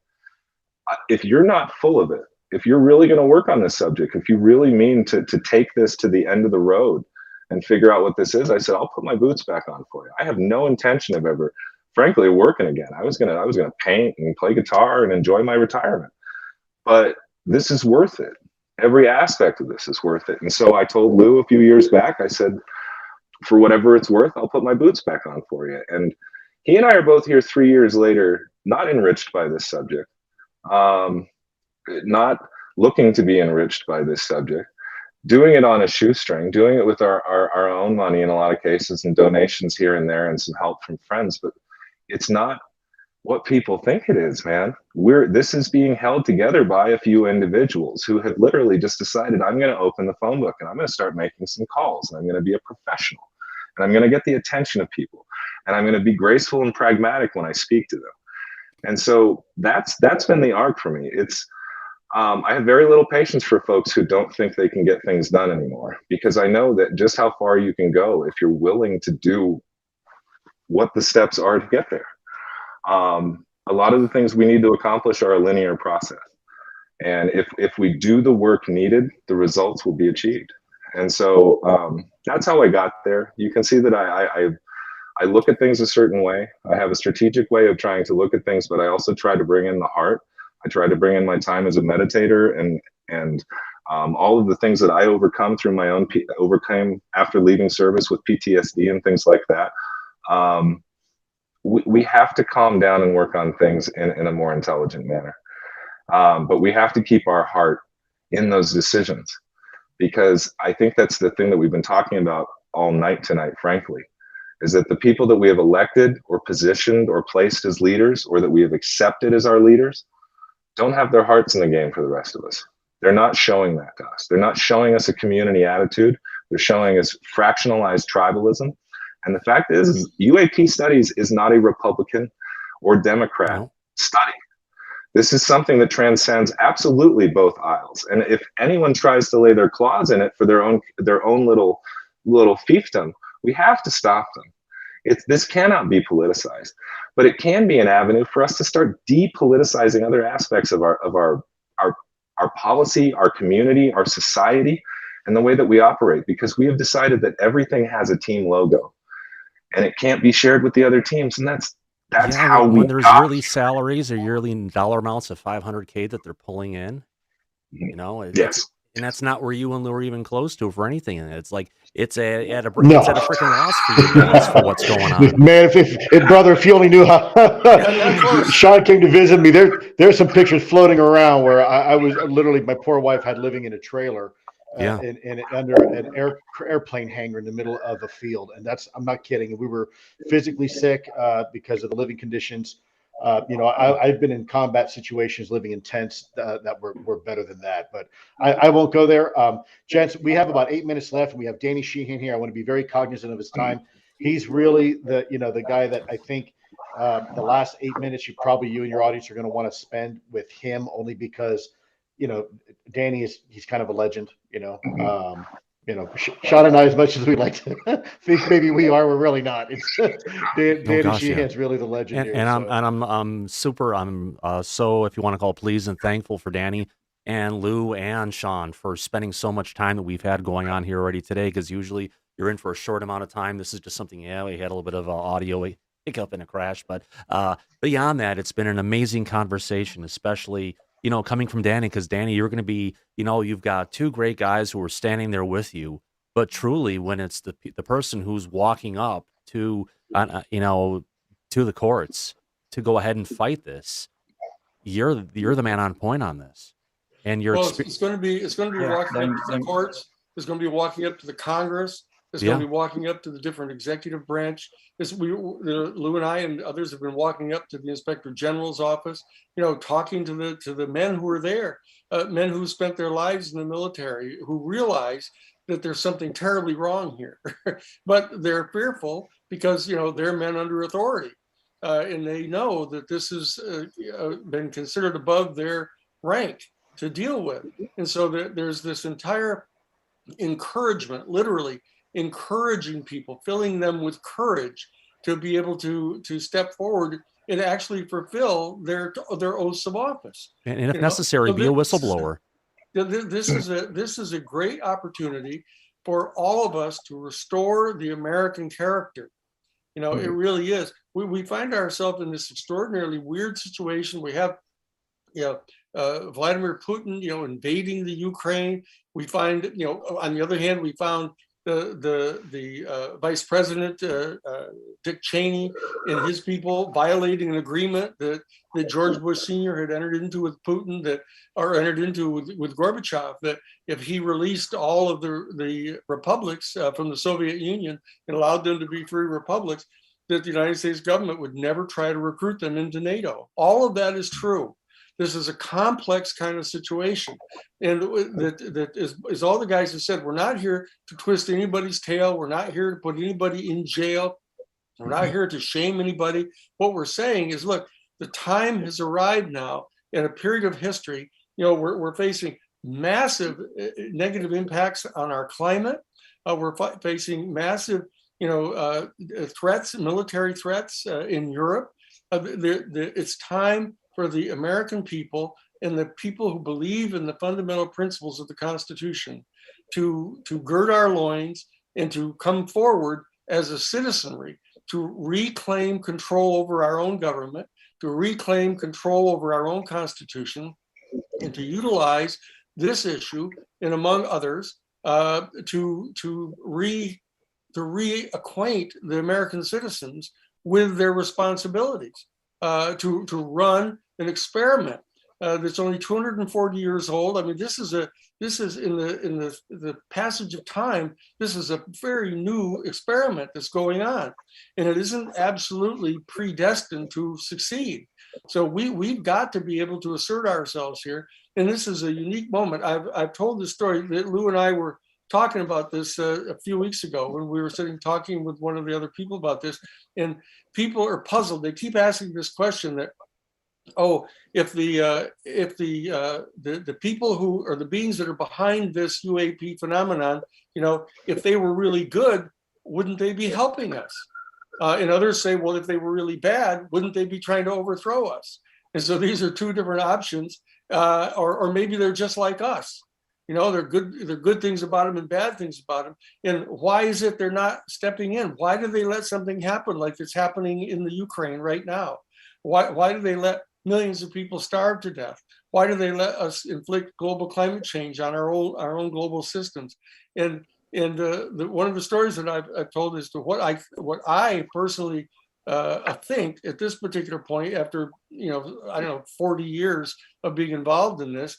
if you're not full of it, if you're really going to work on this subject, if you really mean to take this to the end of the road and figure out what this is, I said, I'll put my boots back on for you. I have no intention of ever, frankly, working again. I was gonna paint and play guitar and enjoy my retirement. But this is worth it. Every aspect of this is worth it. And so I told Lou a few years back, I said, for whatever it's worth, I'll put my boots back on for you. And he and I are both here 3 years later, not enriched by this subject, not looking to be enriched by this subject, doing it on a shoestring, doing it with our own money in a lot of cases, and donations here and there and some help from friends. But it's not what people think it is, man. This is being held together by a few individuals who have literally just decided, I'm going to open the phone book and I'm going to start making some calls, and I'm going to be a professional, and I'm going to get the attention of people, and I'm going to be graceful and pragmatic when I speak to them. And so that's been the arc for me. It's I have very little patience for folks who don't think they can get things done anymore, because I know that just how far you can go if you're willing to do what the steps are to get there. A lot of the things we need to accomplish are a linear process. And if we do the work needed, the results will be achieved. And so that's how I got there. You can see that I look at things a certain way. I have a strategic way of trying to look at things, but I also try to bring in the heart. I try to bring in my time as a meditator and all of the things that I overcome through my own overcame after leaving service with PTSD and things like that. We have to calm down and work on things in a more intelligent manner. But we have to keep our heart in those decisions, because I think that's the thing that we've been talking about all night tonight, frankly, is that the people that we have elected or positioned or placed as leaders, or that we have accepted as our leaders, don't have their hearts in the game for the rest of us. They're not showing that to us. They're not showing us a community attitude. They're showing us fractionalized tribalism. And the fact is UAP studies is not a Republican or Democrat study. This is something that transcends absolutely both aisles. And if anyone tries to lay their claws in it for their own little fiefdom, we have to stop them. This cannot be politicized, but it can be an avenue for us to start depoliticizing other aspects of our policy, our community, our society, and the way that we operate, because we have decided that everything has a team logo, and it can't be shared with the other teams. And that's how when there's yearly salaries or yearly dollar amounts of $500K that they're pulling in, yes. And that's not where you and Lou are even close to for anything. And it's like it's at a freaking loss for you guys for what's going on. Man, if brother, if you only knew how Sean came to visit me, there's some pictures floating around where I was literally, my poor wife had living in a trailer. In under an airplane hangar in the middle of a field, and I'm not kidding. We were physically sick because of the living conditions. I've been in combat situations, living in tents that were better than that, but I won't go there. Gents, we have about 8 minutes left, and we have Danny Sheehan here. I want to be very cognizant of his time. He's really the guy that I think the last 8 minutes you and your audience are going to want to spend with him, only because Danny he's kind of a legend, Sean and I, as much as we like to think maybe we are, we're really not. It's Danny Sheehan's really the legend here. I'm so, if you want to call it, pleased and thankful for Danny and Lou and Sean for spending so much time that we've had going on here already today, because usually you're in for a short amount of time. This is just something, we had a little bit of audio hiccup and a crash, but beyond that, it's been an amazing conversation, especially you know, coming from Danny, because Danny, you're going to be, you know, you've got two great guys who are standing there with you. But truly, when it's the person who's walking up to, you know, to the courts to go ahead and fight this, you're the man on point on this, and Well, it's going to be walking up to the courts. It's going to be walking up to the Congress. It's going to be walking up to the different executive branch. Lou and I and others have been walking up to the Inspector General's office, you know, talking to the men who are there, men who spent their lives in the military, who realize that there's something terribly wrong here, but they're fearful because, you know, they're men under authority, and they know that this has been considered above their rank to deal with. And so there's this entire encouragement, literally encouraging people, filling them with courage to be able to step forward and actually fulfill their oaths of office. And if necessary, be a whistleblower. This is a great opportunity for all of us to restore the American character. You know, it really is. We find ourselves in this extraordinarily weird situation. We have, you know, Vladimir Putin, you know, invading the Ukraine. We find, you know, on the other hand, we found the Vice President Dick Cheney and his people violating an agreement that George Bush Sr. had entered into with Putin, entered into with Gorbachev, that if he released all of the republics from the Soviet Union and allowed them to be free republics, that the United States government would never try to recruit them into NATO. All of that is true. This is a complex kind of situation. And that is all the guys have said. We're not here to twist anybody's tail. We're not here to put anybody in jail. We're not here to shame anybody. What we're saying is, look, the time has arrived now in a period of history. You know, we're facing massive negative impacts on our climate. We're facing massive, you know, threats, military threats in Europe. It's time for the American people and the people who believe in the fundamental principles of the Constitution to gird our loins and to come forward as a citizenry to reclaim control over our own government, to reclaim control over our own Constitution, and to utilize this issue and, among others, to reacquaint the American citizens with their responsibilities, to run an experiment that's only 240 years old. I mean, this is in the passage of time. This is a very new experiment that's going on, and it isn't absolutely predestined to succeed. So we've got to be able to assert ourselves here, and this is a unique moment. I've told this story that Lou and I were talking about this a few weeks ago when we were sitting talking with one of the other people about this, and people are puzzled. They keep asking this question that, oh, if the people who are the beings that are behind this UAP phenomenon, you know, if they were really good, wouldn't they be helping us? And others say, well, if they were really bad, wouldn't they be trying to overthrow us? And so these are two different options, or maybe they're just like us. You know, there are good things about them and bad things about them. And why is it they're not stepping in? Why do they let something happen like it's happening in the Ukraine right now? Why do they let millions of people starve to death? Why do they let us inflict global climate change on our own global systems? And one of the stories that I've told is to what I personally think at this particular point, after, you know, I don't know, 40 years of being involved in this,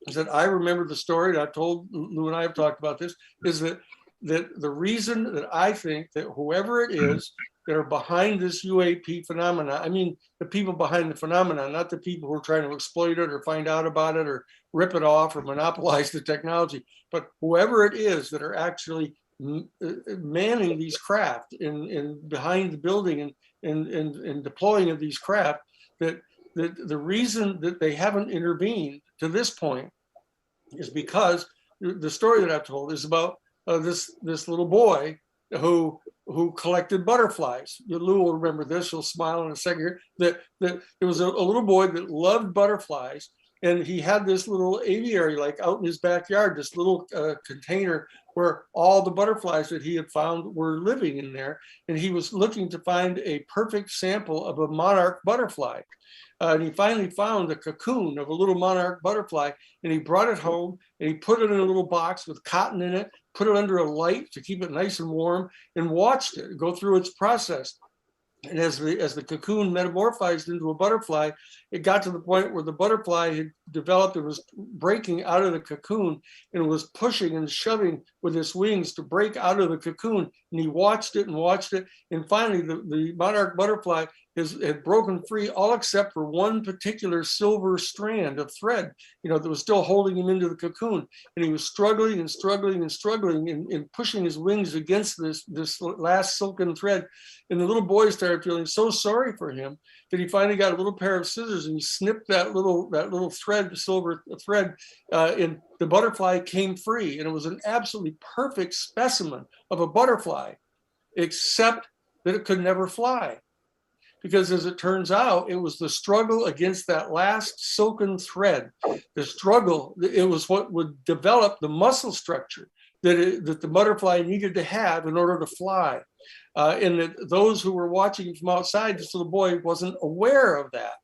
is that I remember the story that I've told, Lou and I have talked about this, is that the reason that I think that whoever it is that are behind this UAP phenomena, I mean, the people behind the phenomenon, not the people who are trying to exploit it or find out about it or rip it off or monopolize the technology, but whoever it is that are actually manning these craft and behind the building and deploying of these craft, that the reason that they haven't intervened to this point is because the story that I've told is about this little boy who collected butterflies. Lou will remember this. He'll smile in a second here. That there was a little boy that loved butterflies, And he had this little aviary, like out in his backyard, this little container where all the butterflies that he had found were living in there. And he was looking to find a perfect sample of a monarch butterfly. And he finally found a cocoon of a little monarch butterfly, and he brought it home and he put it in a little box with cotton in it, put it under a light to keep it nice and warm, and watched it go through its process. And as the cocoon metamorphized into a butterfly, it got to the point where the butterfly had developed and was breaking out of the cocoon and was pushing and shoving with its wings to break out of the cocoon. And he watched it and watched it. And finally, the monarch butterfly had broken free, all except for one particular silver strand of thread, that was still holding him into the cocoon. And he was struggling and struggling and struggling and pushing his wings against this last silken thread. And the little boy started feeling so sorry for him that he finally got a little pair of scissors and he snipped that little thread, silver thread, and the butterfly came free. And it was an absolutely perfect specimen of a butterfly, except that it could never fly. Because as it turns out, it was the struggle against that last silken thread. The struggle, it was what would develop the muscle structure that the butterfly needed to have in order to fly. And that those who were watching from outside, this little boy wasn't aware of that.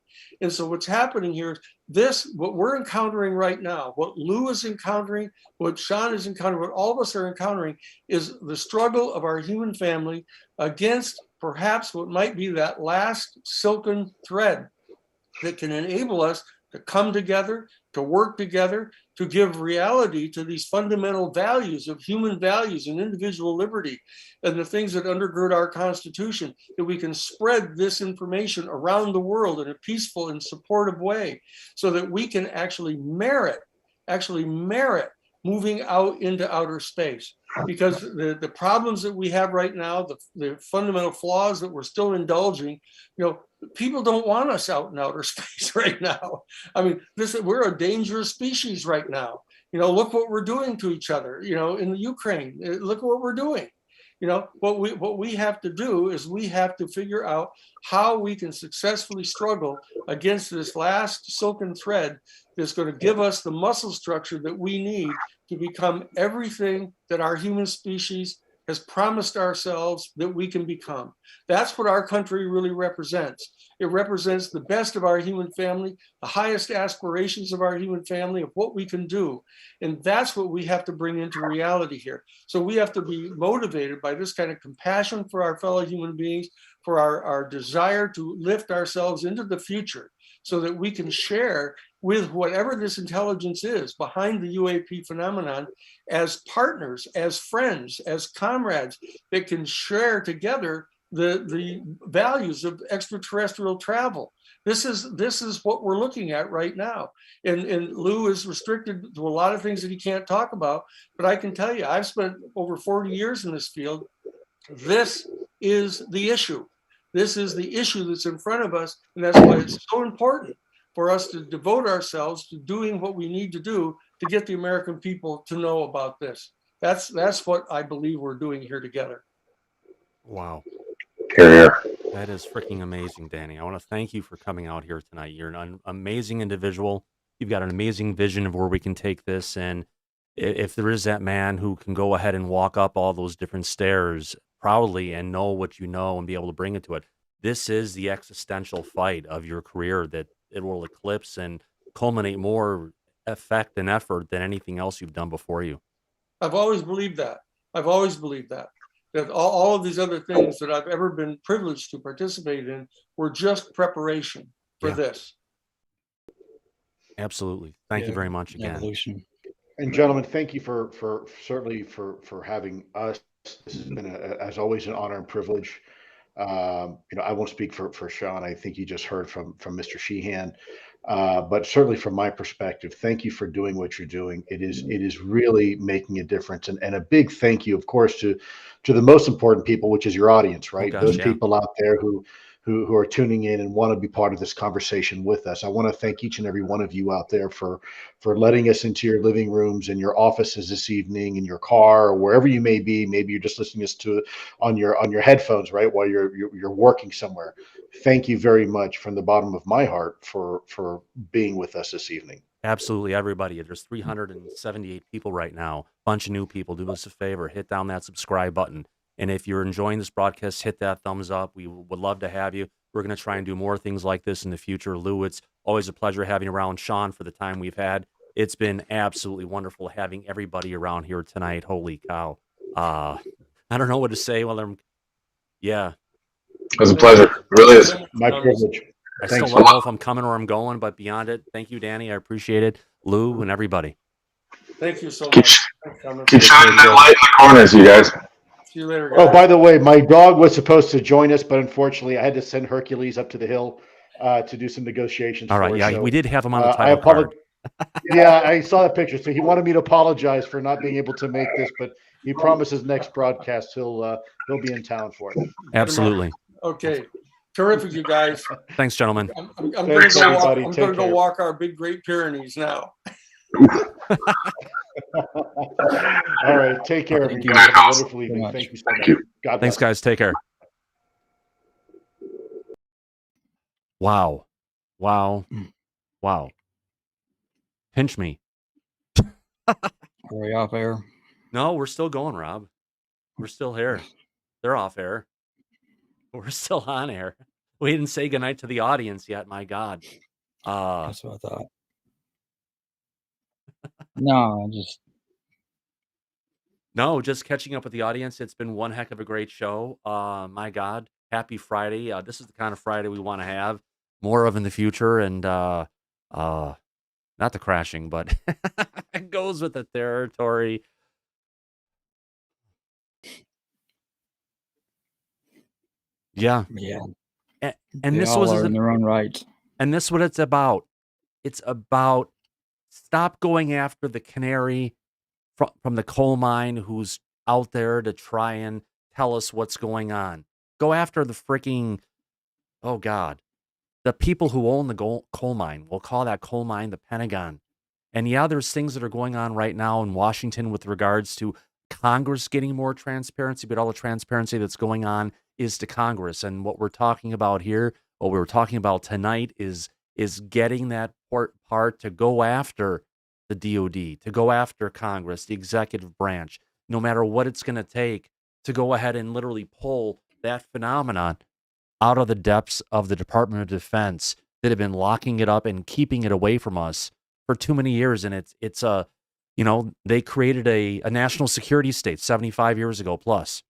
And so what's happening here is what we're encountering right now, what Lou is encountering, what Sean is encountering, what all of us are encountering is the struggle of our human family against perhaps what might be that last silken thread that can enable us to come together, to work together, to give reality to these fundamental values of human values and individual liberty and the things that undergird our Constitution, that we can spread this information around the world in a peaceful and supportive way so that we can actually merit moving out into outer space. Because the problems that we have right now, the fundamental flaws that we're still indulging, people don't want us out in outer space right now. I mean, we're a dangerous species right now. Look what we're doing to each other, in the Ukraine. Look what we're doing. What we have to do is we have to figure out how we can successfully struggle against this last silken thread that's going to give us the muscle structure that we need to become everything that our human species has promised ourselves that we can become. That's what our country really represents. It represents the best of our human family, the highest aspirations of our human family, of what we can do. And that's what we have to bring into reality here. So we have to be motivated by this kind of compassion for our fellow human beings, for our desire to lift ourselves into the future so that we can share with whatever this intelligence is behind the UAP phenomenon as partners, as friends, as comrades that can share together the values of extraterrestrial travel. This is what we're looking at right now. And Lou is restricted to a lot of things that he can't talk about, but I can tell you, I've spent over 40 years in this field. This is the issue. This is the issue that's in front of us, and that's why it's so important for us to devote ourselves to doing what we need to do to get the American people to know about this. That's what I believe we're doing here together. Wow. Here. That is freaking amazing, Danny. I want to thank you for coming out here tonight. You're an amazing individual. You've got an amazing vision of where we can take this. And if there is that man who can go ahead and walk up all those different stairs proudly and know what you know and be able to bring it to it, this is the existential fight of your career that it will eclipse and culminate more effect and effort than anything else you've done before you. I've always believed that. That all of these other things that I've ever been privileged to participate in were just preparation for this. Absolutely. Thank you very much again. Evolution. And gentlemen, thank you for certainly for having us. This has been as always an honor and privilege. I won't speak for Sean. I think you just heard from Mr. Sheehan, but certainly from my perspective, thank you for doing what you're doing. It is really making a difference, and a big thank you, of course, to the most important people, which is your audience, right? gosh, Those yeah. people out there who are tuning in and want to be part of this conversation with us. I want to thank each and every one of you out there for letting us into your living rooms and your offices this evening, in your car, or wherever you may be. Maybe you're just listening to it on your headphones, right, while you're working somewhere. Thank you very much from the bottom of my heart for being with us this evening. Absolutely, everybody. There's 378 people right now. Bunch of new people. Do us a favor, hit down that subscribe button. And if you're enjoying this broadcast, hit that thumbs up. We would love to have you. We're going to try and do more things like this in the future. Lou, it's always a pleasure having you around. Sean, for the time we've had, it's been absolutely wonderful having everybody around here tonight. Holy cow. I don't know what to say. Yeah. It was a pleasure. It really is. My privilege. I Thanks still don't know if I'm coming or I'm going, but beyond it, thank you, Danny. I appreciate it. Lou and everybody. Thank you so Keep, much. keep shining that light in the corners, you guys. See you later, Oh, guys. by the way, my dog was supposed to join us, but unfortunately, I had to send Hercules up to the hill to do some negotiations. All right, for us. yeah, So, we did have him on the I title apologize. card. Yeah, I saw that picture. So he wanted me to apologize for not being able to make this, but he promises next broadcast he'll be in town for it. Absolutely. Okay. Terrific, you guys. Thanks, gentlemen. I'm going Thanks, to go walk. everybody. I'm Take going to go care. walk our big Great Pyrenees now. All right. Take care, Thank everybody. you. Have a wonderful evening. much. Thank you so Thank much. you. God bless. Thanks, guys. Take care. Wow. Wow. Wow. Pinch me. Are we off air? No, we're still going, Rob. We're still here. They're off air. We're still on air. We didn't say goodnight to the audience yet. My God. That's what I thought. No, just catching up with the audience. It's been one heck of a great show. My God. Happy Friday. This is the kind of Friday we want to have more of in the future. And not the crashing, but it goes with the territory. Yeah. yeah. And They this all was are in their own right. And this is what it's about. It's about stop going after the canary from the coal mine who's out there to try and tell us what's going on. Go after the freaking, oh God, the people who own the coal mine. We'll call that coal mine the Pentagon. And yeah, there's things that are going on right now in Washington with regards to Congress getting more transparency, but all the transparency that's going on is to Congress. And what we're talking about here, what we were talking about tonight is getting that part to go after the DOD, to go after Congress, the executive branch, no matter what it's going to take to go ahead and literally pull that phenomenon out of the depths of the Department of Defense that have been locking it up and keeping it away from us for too many years. And it's a, they created a national security state 75 years ago plus.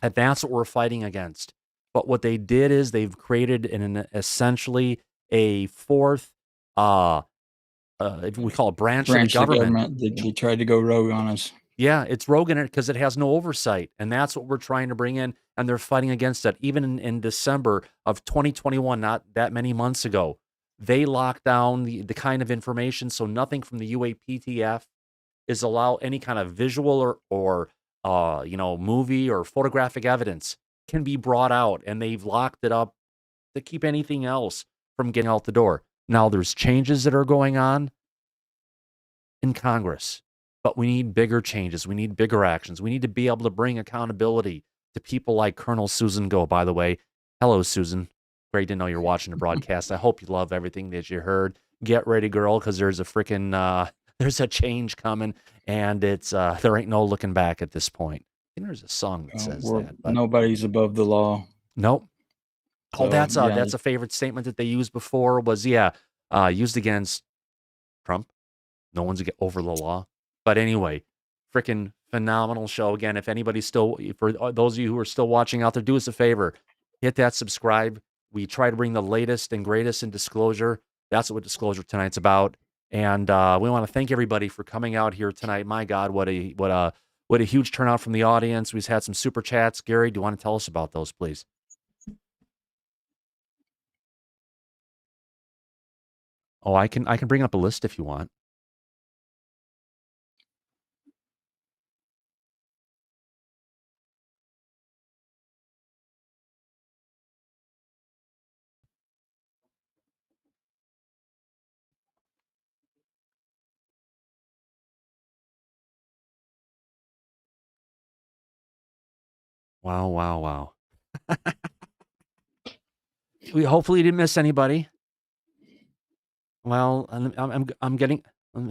And that's what we're fighting against. But what they did is they've created essentially a fourth, if we call it branch of the government. They tried to go rogue on us. Yeah, it's rogue in it because it has no oversight. And that's what we're trying to bring in. And they're fighting against it. Even in December of 2021, not that many months ago, they locked down the kind of information. So nothing from the UAPTF is allowed, any kind of visual or movie or photographic evidence can be brought out. And they've locked it up to keep anything else from getting out the door. Now there's changes that are going on in Congress. But we need bigger changes. We need bigger actions. We need to be able to bring accountability to people like Colonel Susan Go, by the way. Hello, Susan. Great to know you're watching the broadcast. I hope you love everything that you heard. Get ready, girl, because there's a freaking, there's a change coming, and it's, there ain't no looking back at this point. I think there's a song that says that. But nobody's above the law. Nope. So, that's a favorite statement that they used before was, used against Trump. No one's over the law. But anyway, freaking phenomenal show. Again, if anybody's still, for those of you who are still watching out there, do us a favor. Hit that subscribe. We try to bring the latest and greatest in disclosure. That's what Disclosure tonight's about. And we want to thank everybody for coming out here tonight. My God, what a huge turnout from the audience. We've had some super chats. Gary, do you want to tell us about those, please? Oh, I can bring up a list if you want. Wow. We hopefully didn't miss anybody. Well, I'm getting.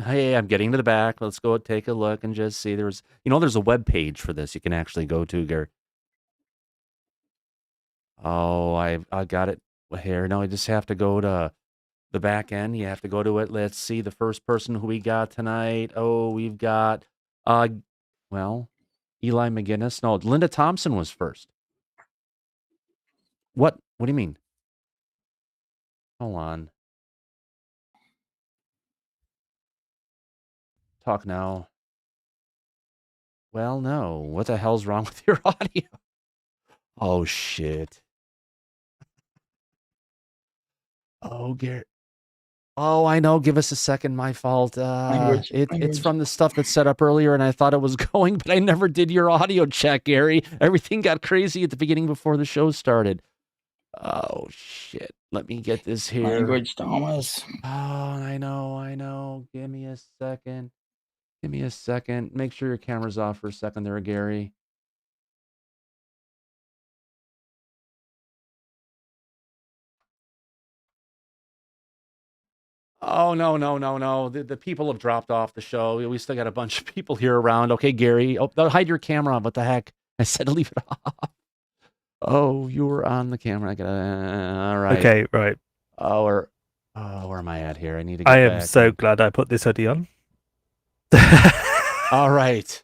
Hey, I'm getting to the back. Let's go take a look and just see. There's a web page for this. You can actually go to, Gary. Oh, I got it here. No, I just have to go to the back end. You have to go to it. Let's see the first person who we got tonight. Oh, we've got well, Eli McGinnis. No, Linda Thompson was first. What do you mean? Hold on. Talk now. Well, no. What the hell's wrong with your audio? Oh shit. Oh, Gary. Oh, I know. Give us a second. My fault. It's from the stuff that's set up earlier, and I thought it was going, but I never did your audio check, Gary. Everything got crazy at the beginning before the show started. Oh, shit. Let me get this here. Language, Thomas. Oh, I know. Give me a second. Make sure your camera's off for a second there, Gary. Oh, no. The people have dropped off the show. We still got a bunch of people here around. Okay, Gary. Oh, hide your camera. What the heck? I said to leave it off. Oh, you were on the camera. I gotta. All right. Okay, right. Oh, where am I at here? I need to get I am back. so glad I put this hoodie on. All right.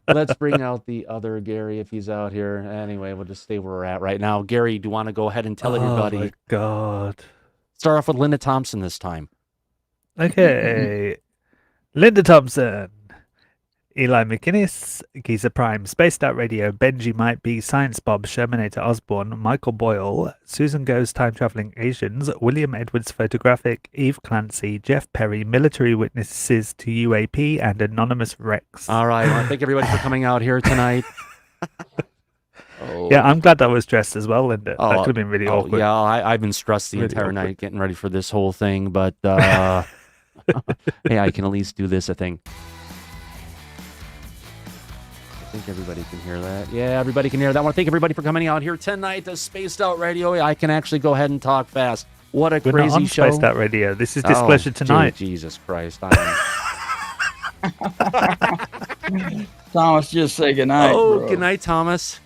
Let's bring out the other Gary if he's out here. Anyway, we'll just stay where we're at right now. Gary, do you want to go ahead and tell everybody? Oh my God. Start off with Linda Thompson this time. Okay. Linda Thompson, Eli McInnes, Giza Prime, Spaced Out Radio, Benji Might Be, Science Bob, Shermanator Osborne, Michael Boyle, Susan Goes Time Traveling Asians, William Edwards Photographic, Eve Clancy, Jeff Perry, Military Witnesses to UAP, and Anonymous Rex. All right. I want to thank everybody for coming out here tonight. Yeah, I'm glad I was dressed as well, Linda. That could have been really awkward. Yeah, I've been stressed the entire night getting ready for this whole thing, but hey, I can at least do this, I think. I think everybody can hear that. Yeah, everybody can hear that. I want to thank everybody for coming out here tonight to Spaced Out Radio. I can actually go ahead and talk fast. What a We're crazy not on show. Spaced Out Radio. This is Disclosure Tonight. Jesus Christ. Thomas, just say goodnight. Oh, bro. good night, Thomas.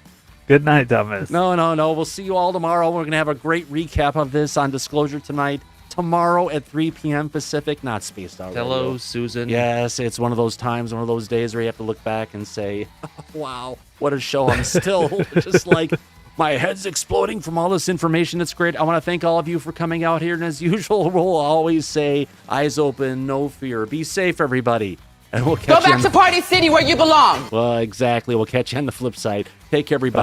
Good night, Thomas. No. We'll see you all tomorrow. We're going to have a great recap of this on Disclosure Tonight. Tomorrow at 3 p.m. Pacific, not Spaced Out Radio. Hello, Susan. Yes, it's one of those times, one of those days where you have to look back and say, wow, what a show. I'm still just like, my head's exploding from all this information. It's great. I want to thank all of you for coming out here. And as usual, we'll always say, eyes open, no fear. Be safe, everybody. And we'll catch Go back to Party City where you belong. Well, exactly. We'll catch you on the flip side. Take care, everybody.